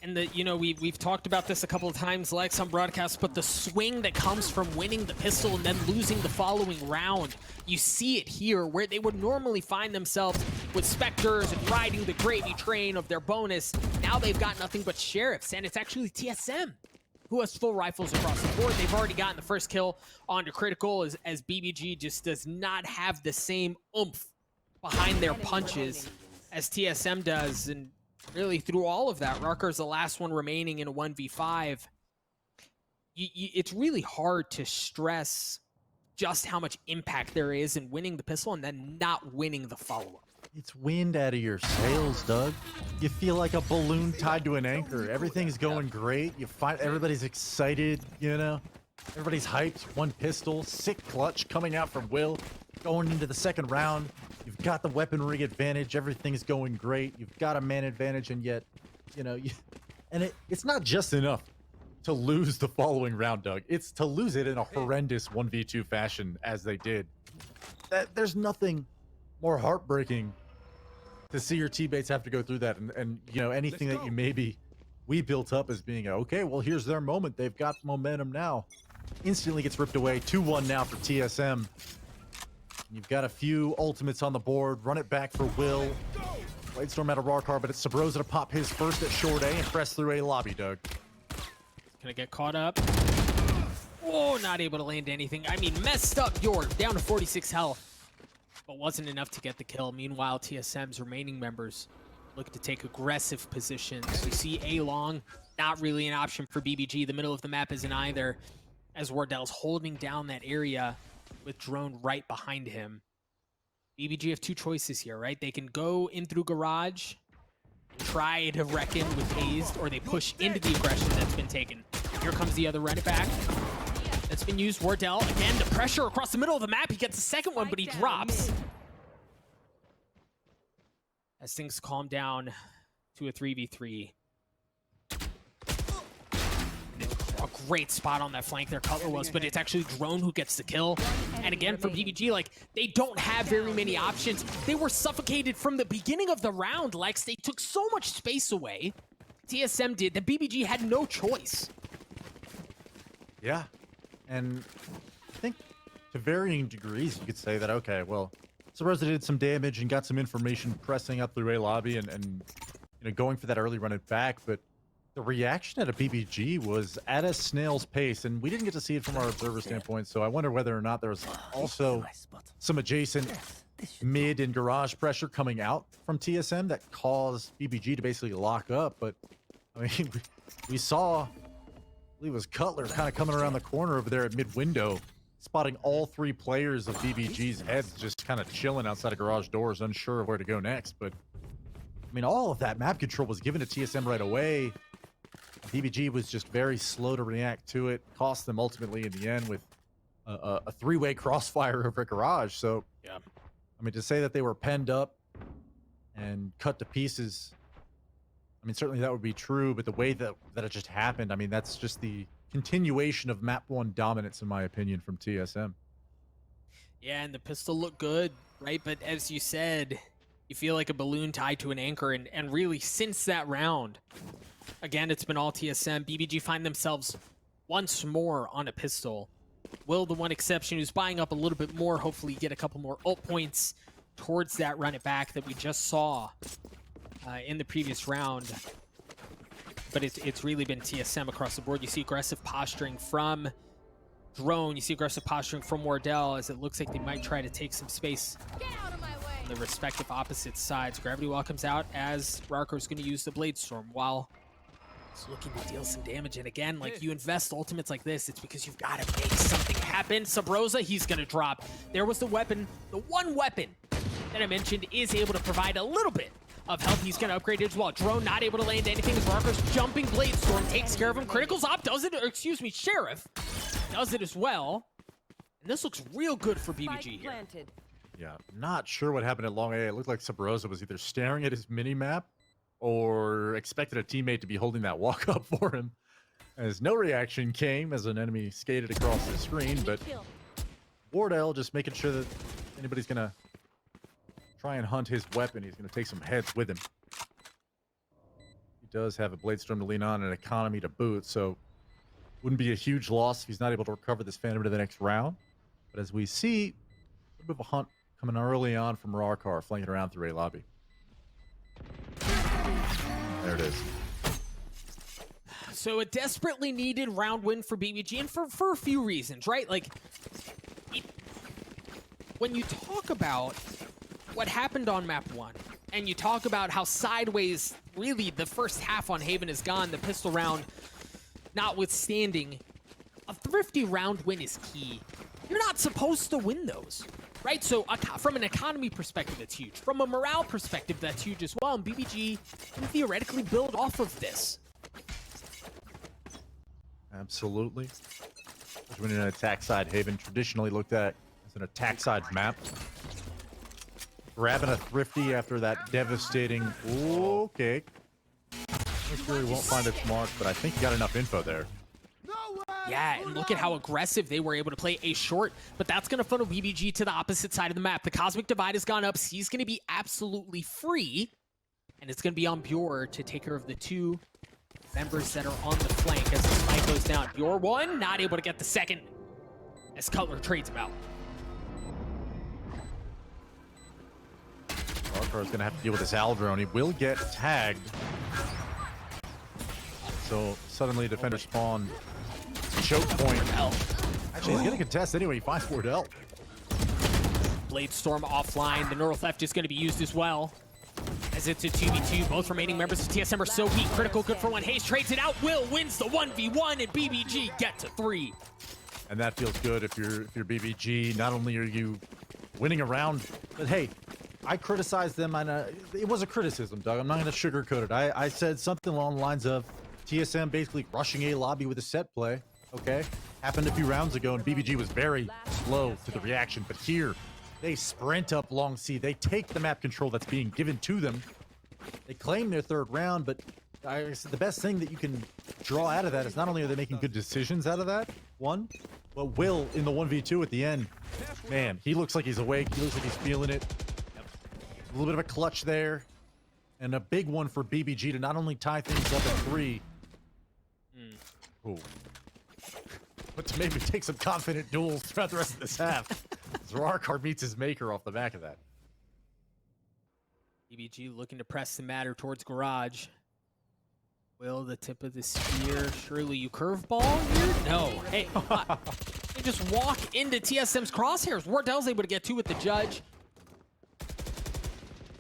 And we've talked about this a couple of times, Lex, on broadcasts, but the swing that comes from winning the pistol and then losing the following round, you see it here, where they would normally find themselves with Spectres and riding the gravy train of their bonus. Now they've got nothing but Sheriffs, and it's actually TSM who has full rifles across the board. They've already gotten the first kill onto Critical as BBG just does not have the same oomph behind their punches as TSM does. And really through all of that, Rarker's the last one remaining in a 1v5. It's really hard to stress just how much impact there is in winning the pistol and then not winning the follow-up. It's wind out of your sails, Doug. You feel like a balloon tied to an anchor. Everything's going great. You find everybody's excited, you know? Everybody's hyped. One pistol, sick clutch coming out from Will. Going into the second round. You've got the weaponry advantage. Everything's going great. You've got a man advantage, and yet, it's not just enough to lose the following round, Doug. It's to lose it in a horrendous 1v2 fashion as they did. There's nothing more heartbreaking to see your teammates have to go through that, and anything that we built up as being okay, well, here's their moment, they've got momentum now, instantly gets ripped away. 2-1 now for TSM. You've got a few ultimates on the board. Run it back for Will. Bladestorm out of Rarkar, but it's Sabrosa to pop his first at short A and press through A lobby, Doug. Gonna get caught up. Oh, not able to land anything. I mean, messed up Bjorn, down to 46 health. But wasn't enough to get the kill. Meanwhile, TSM's remaining members look to take aggressive positions. We see A-Long, not really an option for BBG. The middle of the map isn't either, as Wardell's holding down that area with Drone right behind him. BBG have two choices here, right? They can go in through Garage, try to reckon with Hazed, or they push into the aggression that's been taken. Here comes the other run it back. That's been used. Wardell, again, the pressure across the middle of the map. He gets the second one, but he drops. As things calm down to a 3v3. A great spot on that flank there, Cutler was, but it's actually Drone who gets the kill. And again, for BBG, they don't have very many options. They were suffocated from the beginning of the round, Lex. They took so much space away. TSM did, that BBG had no choice. Yeah. And I think to varying degrees, you could say that, okay, well, Sabrosa did some damage and got some information pressing up through A lobby and going for that early run it back, but the reaction at a BBG was at a snail's pace, and we didn't get to see it from our observer standpoint, so I wonder whether or not there was also some adjacent mid and garage pressure coming out from TSM that caused BBG to basically lock up. But I mean, we saw believe it was Cutler kind of coming around the corner over there at mid-window, spotting all three players of BBG's heads just kind of chilling outside of garage doors, unsure of where to go next. But, I mean, all of that map control was given to TSM right away. BBG was just very slow to react to it, cost them ultimately in the end with a three-way crossfire over at garage. So, Yeah. I mean, to say that they were penned up and cut to pieces, I mean, certainly that would be true, but the way that it just happened, I mean, that's just the continuation of map one dominance, in my opinion, from TSM. Yeah, and the pistol looked good, right? But as you said, you feel like a balloon tied to an anchor, and really since that round, again, it's been all TSM. BBG find themselves once more on a pistol. Will, the one exception, who's buying up a little bit more, hopefully get a couple more ult points towards that run it back that we just saw in the previous round. But it's really been TSM across the board. You see aggressive posturing from Drone. You see aggressive posturing from Wardell, as it looks like they might try to take some space Get out of my way. on the respective opposite sides. Gravity Well comes out as Rarko's going to use the Blade Storm while he's looking to deal some damage. And again, like, you invest ultimates like this, it's because you've got to make something happen. Sabrosa, he's going to drop. There was the weapon. The one weapon that I mentioned is able to provide a little bit of help. He's going to upgrade it as well. Drone not able to land anything as Rarko's jumping Blade Storm takes care of him. Critical's up, does it, or excuse me, Sheriff does it as well. And this looks real good for BBG Spike here. planted. Yeah, not sure what happened at long A. It looked like Sabrosa was either staring at his mini-map or expected a teammate to be holding that walk-up for him, as no reaction came as an enemy skated across the screen. But Kill. Wardell just making sure that anybody's going to try and hunt his weapon. He's going to take some heads with him. He does have a Blade Storm to lean on and economy to boot, so wouldn't be a huge loss if he's not able to recover this Phantom to the next round. But as we see, a bit of a hunt coming early on from Rarkar, flanking around through A lobby. There it is. So a desperately needed round win for BBG, and for a few reasons, right? Like, when you talk about what happened on map 1, and you talk about how sideways really the first half on Haven is gone, the pistol round notwithstanding, a thrifty round win is key. You're not supposed to win those, right? So from an economy perspective, it's huge. From a morale perspective, that's huge as well. And BBG can theoretically build off of this. Absolutely. When an attack side, Haven traditionally looked at as an attack side map. Grabbing a thrifty after that devastating. Okay. Fury won't find its mark, but I think he got enough info there. Yeah, and look at how aggressive they were able to play a short, but that's going to funnel BBG to the opposite side of the map. The Cosmic Divide has gone up. He's going to be absolutely free, and it's going to be on Bjor to take care of the two members that are on the flank as the spike goes down. Bjor one, not able to get the second as Cutler trades him out. Rarkar is going to have to deal with this Aldrone. He will get tagged. So suddenly defender spawn. Choke point. Actually, he's going to contest anyway. He finds Wardell. Blade Storm offline. The neural theft is going to be used as well, as it's a 2v2. Both remaining members of TSM are so weak. Critical good for one. Hayes trades it out. Will wins the 1v1, and BBG get to 3. And that feels good if you're BBG. Not only are you winning a round, but hey, I criticized them, and it was a criticism, Doug. I'm not going to sugarcoat it. I said something along the lines of TSM basically rushing A lobby with a set play. Okay, happened a few rounds ago, and BBG was very slow to the reaction. But here, they sprint up long C. They take the map control that's being given to them. They claim their third round, but the best thing that you can draw out of that is not only are they making good decisions out of that, one, but Will in the 1v2 at the end, man, he looks like he's awake. He looks like he's feeling it. A little bit of a clutch there, and a big one for BBG to not only tie things up at 3, ooh, but to maybe take some confident duels throughout the rest of this half. Rarkar meets his maker off the back of that. BBG looking to press the matter towards garage. Will the tip of the spear? Surely you curveball here? No. Hey, they just walk into TSM's crosshairs. Wardell's able to get 2 with the judge.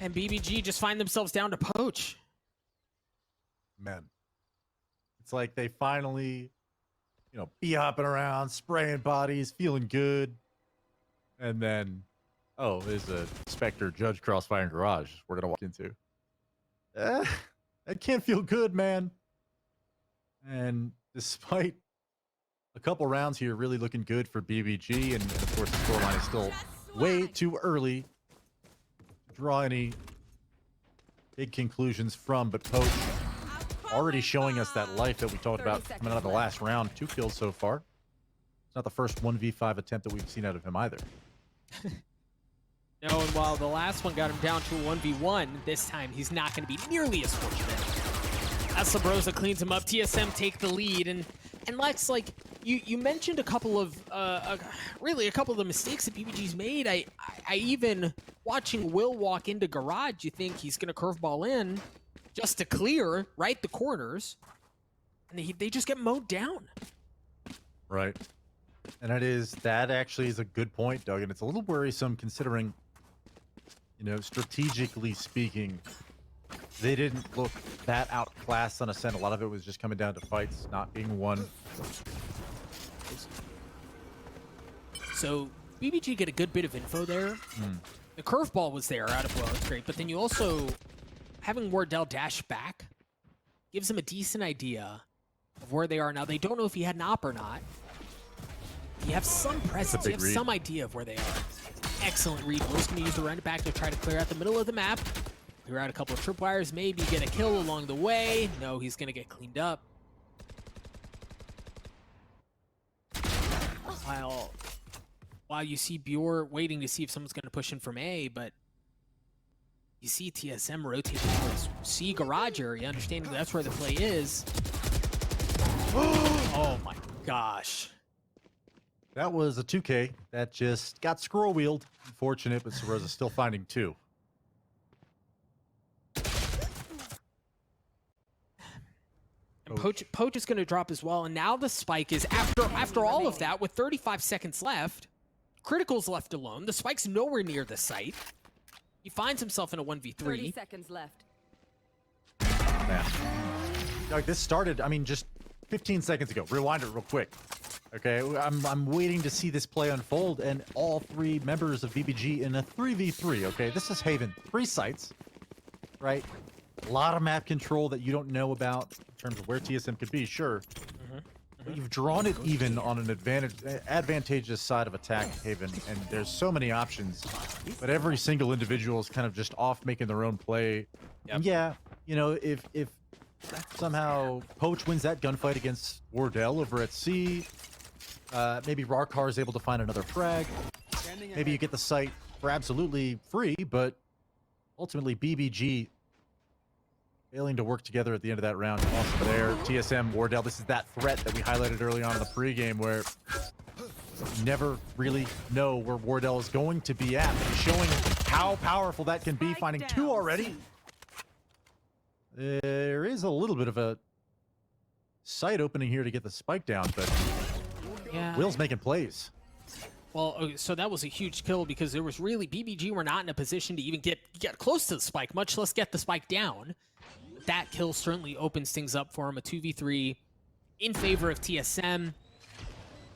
And BBG just find themselves down to poach. Man. It's like they finally be hopping around, spraying bodies, feeling good. And then, oh, there's a Spectre Judge Crossfire Garage we're going to walk into. That can't feel good, man. And despite a couple rounds here really looking good for BBG, and of course the scoreline is still way too early to draw any big conclusions from, but Poach already showing us that life that we talked about coming out of the last round. 2 kills so far. It's not the first 1v5 attempt that we've seen out of him either. No, and while the last one got him down to a 1v1, this time he's not going to be nearly as fortunate. As Sabrosa cleans him up, TSM take the lead, and Lex, like, you mentioned a couple of, really a couple of the mistakes that BBG's made. I even, watching Will walk into Garage, you think he's going to curveball in just to clear, right, the corners, and they just get mowed down. Right. And that actually is a good point, Doug, and it's a little worrisome considering, strategically speaking, they didn't look that outclassed on Ascent. A lot of it was just coming down to fights not being won. So BBG get a good bit of info there. The curveball was there out of Will, it's great, but then you also, having Wardell dash back gives them a decent idea of where they are now. They don't know if he had an op or not. You have some presence, you have some idea of where they are. Excellent read. Will's going to use the run back to try to clear out the middle of the map. Clear out a couple of tripwires, maybe get a kill along the way. No, he's going to get cleaned up. While you see Bjor waiting to see if someone's going to push in from A, but you see TSM rotate towards C garage area, understanding that's where the play is. Oh my gosh. That was a 2K that just got scroll wheeled. Unfortunate, but Sabrosa still finding 2. And Poach is going to drop as well, and now the spike is after all of that, with 35 seconds left. Critical's left alone. The spike's nowhere near the site. He finds himself in a 1v3. 30 seconds left. Man. Like, this started, just 15 seconds ago. Rewind it real quick. Okay, I'm waiting to see this play unfold, and all 3 members of BBG in a 3v3. Okay, this is Haven. 3 sites, right? A lot of map control that you don't know about in terms of where TSM could be, sure. But you've drawn it even on an advantageous side of attack, Haven, and there's so many options. But every single individual is kind of just off making their own play. Yep. And yeah, if somehow Poach wins that gunfight against Wardell over at C, maybe Rarkar is able to find another frag. Maybe you get the site for absolutely free, but ultimately BBG failing to work together at the end of that round. Awesome there. TSM, Wardell, this is that threat that we highlighted early on in the pregame where you never really know where Wardell is going to be at. He's showing how powerful that can be, finding 2 already. There is a little bit of a site opening here to get the spike down, but yeah. Will's making plays. Well, so that was a huge kill because there was really, BBG were not in a position to even get close to the spike, much less get the spike down. That kill certainly opens things up for him, a 2v3 in favor of TSM.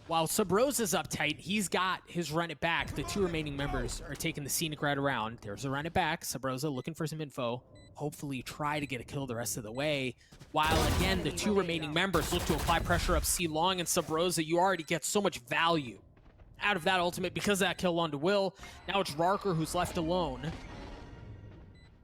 While Sabrosa's up tight, he's got his run it back. The 2 remaining members are taking the scenic route around. There's a run it back. Sabrosa looking for some info. Hopefully try to get a kill the rest of the way. While again, the 2 remaining members look to apply pressure up C long, and Sabrosa, you already get so much value out of that ultimate because of that kill onto Will. Now it's Rarkar who's left alone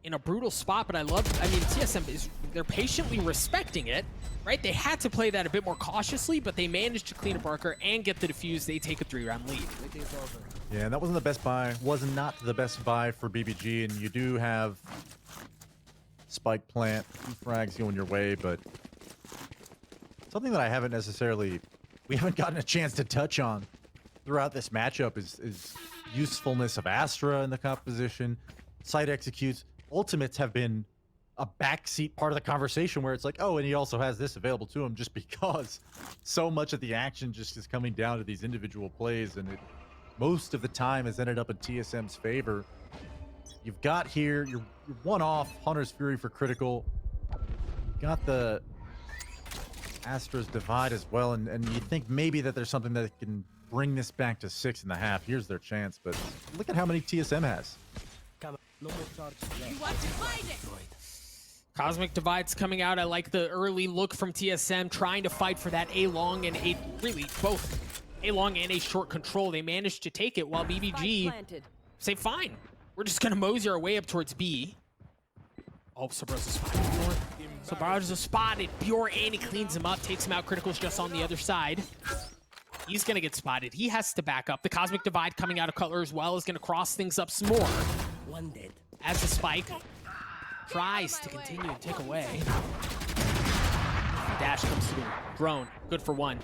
in a brutal spot, but TSM they're patiently respecting it, right? They had to play that a bit more cautiously, but they managed to clean up Rarkar and get the defuse. They take a 3-round lead. Yeah, and that wasn't the best buy. Was not the best buy for BBG, and you do have spike plant, 2 frags going your way, but something that I haven't necessarily, we haven't gotten a chance to touch on throughout this matchup is usefulness of Astra in the composition. Site executes. Ultimates have been a backseat part of the conversation where it's like, oh, and he also has this available to him just because so much of the action just is coming down to these individual plays, and it most of the time has ended up in TSM's favor. You've got here, you're one off Hunter's Fury for critical. Got the Astra's divide as well, and you think maybe that there's something that can bring this back to 6.5. Here's their chance, but look at how many TSM has. You want to find it? Cosmic Divide's coming out. I like the early look from TSM, trying to fight for that A long and A, really both A long and A short control. They managed to take it while BBG say, fine, we're just gonna mosey our way up towards B. Oh, Sabrosa's spotted. Sabrosa's spotted. Pure, and he cleans him up, takes him out. Critical's just on the other side. He's gonna get spotted. He has to back up. The Cosmic Divide coming out of Cutler as well is gonna cross things up some more. One dead. As the Spike tries to continue and take away. Dash comes through. Drone, good for one.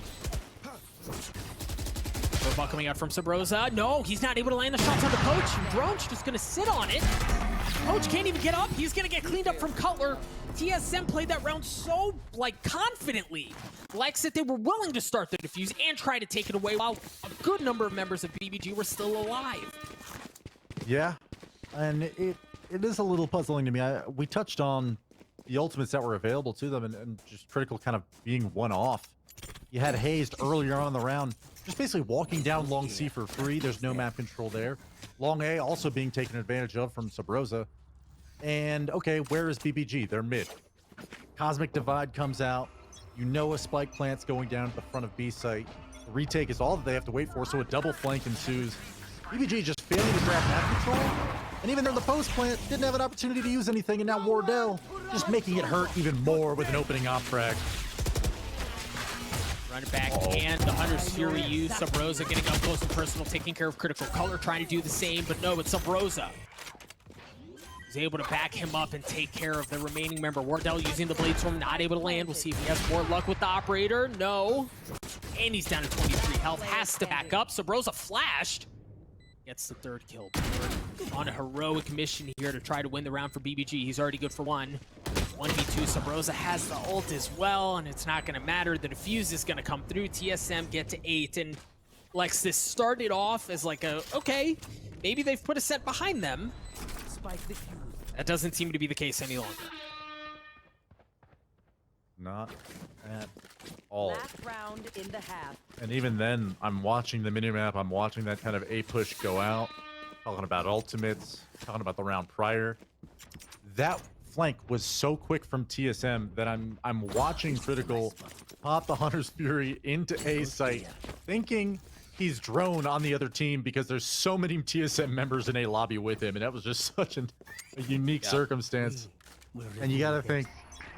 Robot coming out from Sabrosa. No, he's not able to land the shots on the Poach. Drone's just gonna sit on it. Poach can't even get up. He's gonna get cleaned up from Cutler. TSM played that round so, confidently. Likes that they were willing to start the defuse and try to take it away while a good number of members of BBG were still alive. Yeah, and it is a little puzzling to me. We touched on the ultimates that were available to them and just Critical kind of being one off. You had Hazed earlier on in the round, just basically walking down long C for free. There's no map control there. Long A also being taken advantage of from Sabrosa. And okay, where is BBG? They're mid. Cosmic Divide comes out. You know a spike plant's going down at the front of B site. The retake is all that they have to wait for, so a double flank ensues. BBG just failing to grab map control. And even though the post plant didn't have an opportunity to use anything, and now Wardell just making it hurt even more with an opening op frag. Run it back, and the Hunter's Fury used. Sabrosa getting up close and personal, taking care of Critical. Color trying to do the same, but no, it's Sabrosa. He's able to back him up and take care of the remaining member. Wardell using the Blade Storm, not able to land. We'll see if he has more luck with the Operator. No. And he's down to 23 health. Has to back up. Sabrosa flashed. Gets the third kill. On a heroic mission here to try to win the round for BBG. He's already good for one. 1v2, Sabrosa has the ult as well, and it's not going to matter. The defuse is going to come through. TSM get to 8, and Lexus started off as like a, okay, maybe they've put a set behind them. That doesn't seem to be the case any longer. Not at all. Last round in the half. And even then, I'm watching the minimap. I'm watching that kind of A push go out. Talking about ultimates. Talking about the round prior. That flank was so quick from TSM that I'm watching Critical pop the Hunter's Fury into A site, thinking he's drone on the other team because there's so many TSM members in a lobby with him, and that was just such a unique circumstance. And you gotta think,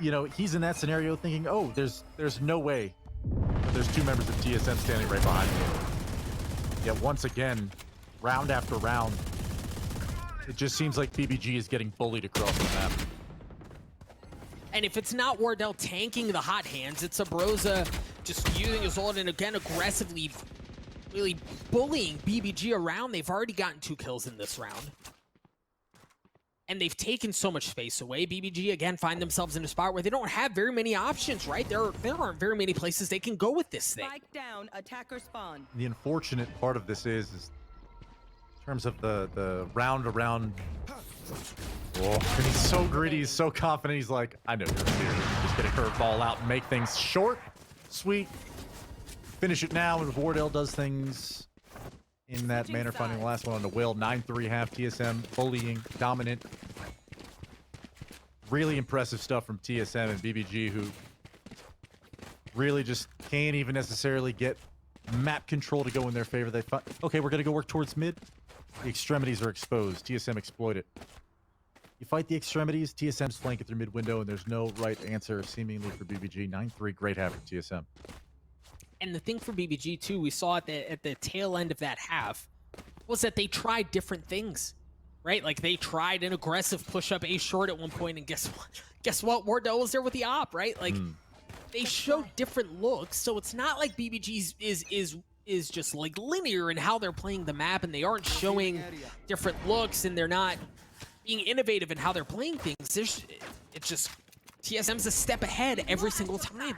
you know, he's in that scenario thinking, oh, there's no way that there's two members of TSM standing right behind me. Yet once again, round after round, it just seems like BBG is getting bullied across the map. And if it's not Wardell tanking the hot hands, it's Sabrosa just using his ult and again aggressively really bullying BBG around. They've already gotten 2 kills in this round. And they've taken so much space away. BBG, again, find themselves in a spot where they don't have very many options, right? There aren't very many places they can go with this thing. Spike down, attacker spawn. The unfortunate part of this is in terms of the round around. Oh, and he's so greedy, he's so confident. He's like, I know you're here. Just get a curveball out and make things short, sweet. Finish it now, and Wardell does things in that manner, finding the last one on the will. 9-3 half TSM, bullying, dominant. Really impressive stuff from TSM and BBG, who really just can't even necessarily get map control to go in their favor. They find, okay, we're gonna go work towards mid. The extremities are exposed. TSM exploit it. You fight the extremities, TSM's flanking through mid window, and there's no right answer seemingly for BBG. 9-3, great half for TSM. And the thing for BBG too, we saw at the tail end of that half, was that they tried different things, right? Like they tried an aggressive push-up A short at one point, and guess what? Guess what? Wardell was there with the op, right? Like they showed different looks, so it's not like BBG is just like linear in how they're playing the map, and they aren't showing different looks, and they're not being innovative in how they're playing things. It's just TSM's a step ahead every single time.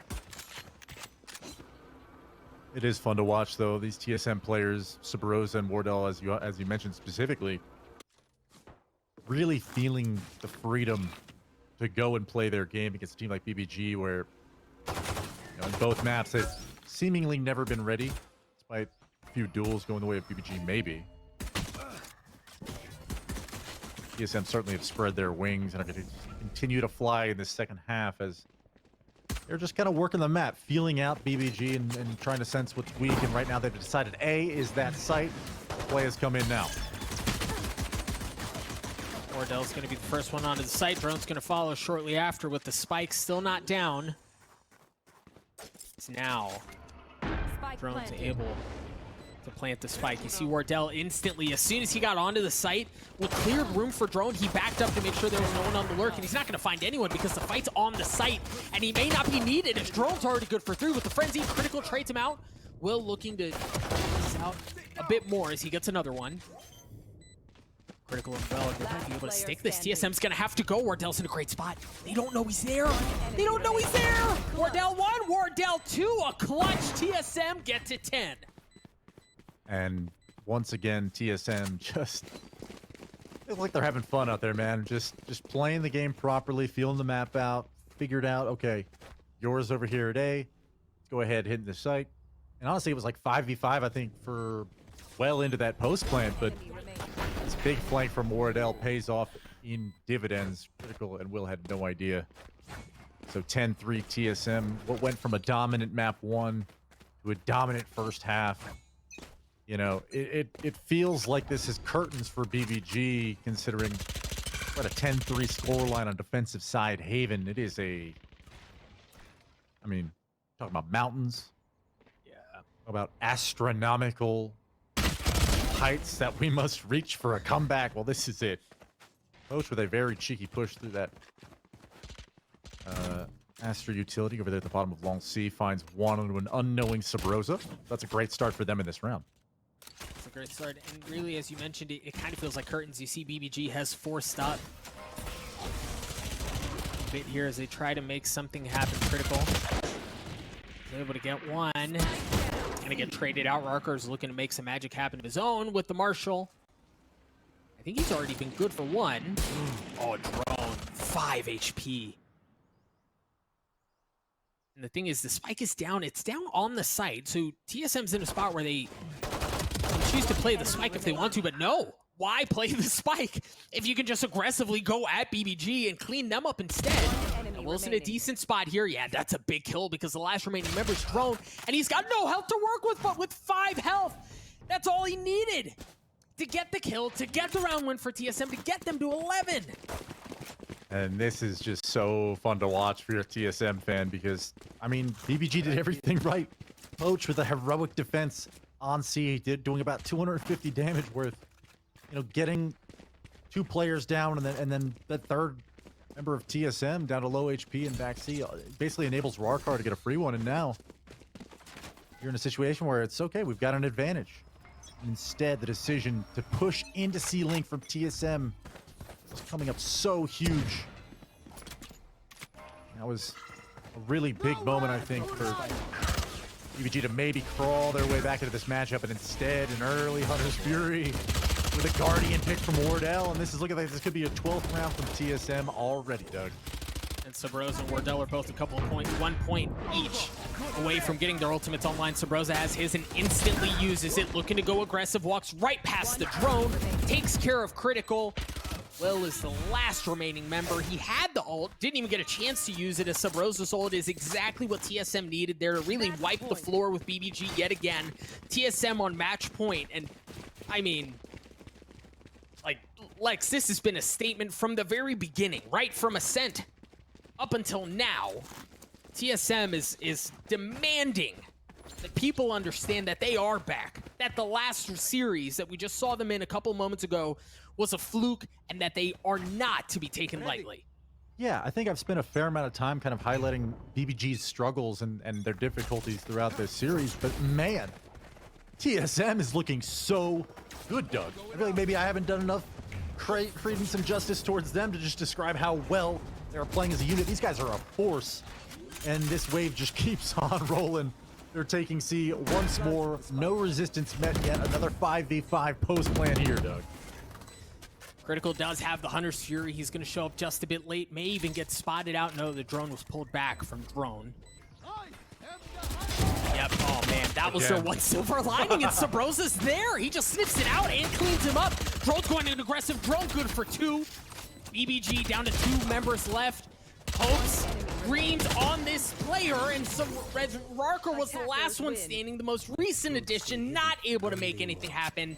It is fun to watch, though. These TSM players, Sabrosa and Wardell, as you mentioned specifically, really feeling the freedom to go and play their game against a team like BBG, where You know, in both maps, they've seemingly never been ready, despite a few duels going the way of BBG, maybe. TSM certainly have spread their wings and are going to continue to fly in the second half as they're just kind of working the map, feeling out BBG and trying to sense what's weak. And right now they've decided A is that site. Play has come in now. Wardell's going to be the first one onto the site. Drone's going to follow shortly after with the spike still not down. It's now. Spike Drone's planted. able to plant the spike. You see Wardell instantly, as soon as he got onto the site, with cleared room for Drone, he backed up to make sure there was no one on the lurk, and he's not going to find anyone because the fight's on the site, and he may not be needed as Drone's already good for 3 with the Frenzy. Critical trades him out. Will looking to this out a bit more as he gets another one. Critical and Well, they're going to be able to stick this. TSM's going to have to go. Wardell's in a great spot. They don't know he's there. They don't know he's there. Wardell 1, Wardell 2, a clutch. TSM get to 10. And once again, TSM just feels like they're having fun out there, man. Just playing the game properly, feeling the map out, figured out, okay, yours over here at A. Let's go ahead, hitting the site. And honestly, it was like 5v5, I think, for well into that post plant, but this big flank from Wardell pays off in dividends. Critical and Will had no idea. So 10-3 TSM. What went from a dominant map 1 to a dominant first half. You know, it feels like this is curtains for BBG, considering what a 10-3 scoreline on defensive side. Haven, it is a, I mean, talking about mountains. Yeah. About astronomical heights that we must reach for a comeback. Well, this is it. Poach with a very cheeky push through that Astra utility over there at the bottom of Long C, finds one into an unknowing Sabrosa. That's a great start for them in this round. It's a great start, and really, as you mentioned, it kind of feels like curtains. You see BBG has forced up a bit here as they try to make something happen. Critical is able to get one. Gonna get traded out. Rarker's looking to make some magic happen of his own with the Marshall. I think he's already been good for 1. Oh, Drone, 5 HP. And the thing is, the spike is down. It's down on the site, so TSM's in a spot where they choose to play the spike if they want to, but no. Why play the spike if you can just aggressively go at BBG and clean them up instead? And Wilson, a decent spot here. Yeah, that's a big kill because the last remaining member is Drone, and he's got no health to work with, but with 5 health, that's all he needed to get the kill, to get the round win for TSM, to get them to 11. And this is just so fun to watch for your TSM fan because, I mean, BBG did everything right. Poach with a heroic defense on C, doing about 250 damage worth. You know, getting 2 players down and then the third member of TSM down to low HP and back C basically enables Rarkar to get a free one. And now you're in a situation where it's okay, we've got an advantage. Instead, the decision to push into C-Link from TSM was coming up so huge. That was a really big moment, I think, for BBG to maybe crawl their way back into this matchup, and instead an early Hunter's Fury with a Guardian pick from Wardell, and this is looking like this could be a 12th round from TSM already, Doug. And Sabrosa and Wardell are both a couple of points, 1 point each away from getting their ultimates online. Sabrosa has his and instantly uses it, looking to go aggressive, walks right past the Drone, takes care of Critical. Will is the last remaining member. He had the ult, didn't even get a chance to use it, as Sabrosa's ult is exactly what TSM needed there to really wipe the floor with BBG yet again. TSM on match point, and I mean, like, Lex, this has been a statement from the very beginning, right from Ascent up until now. TSM is demanding that people understand that they are back, that the last series that we just saw them in a couple moments ago was a fluke, and that they are not to be taken lightly. Yeah, I think I've spent a fair amount of time kind of highlighting BBG's struggles and their difficulties throughout this series, but man, TSM is looking so good, Doug. I feel like maybe I haven't done enough creating some justice towards them to just describe how well they're playing as a unit. These guys are a force, and this wave just keeps on rolling. They're taking C once more. No resistance met yet. Another 5v5 post plan here, Doug. Critical does have the Hunter's Fury. He's going to show up just a bit late. May even get spotted out. No, the Drone was pulled back from Drone. That was their Again. one silver lining, and Sabrosa's there. He just sniffs it out and cleans him up. Drone's going an aggressive drone, good for 2. BBG down to 2 members left. Hopes Greens on this player, and so Red Rarker was the last one standing, the most recent addition, not able to make anything happen.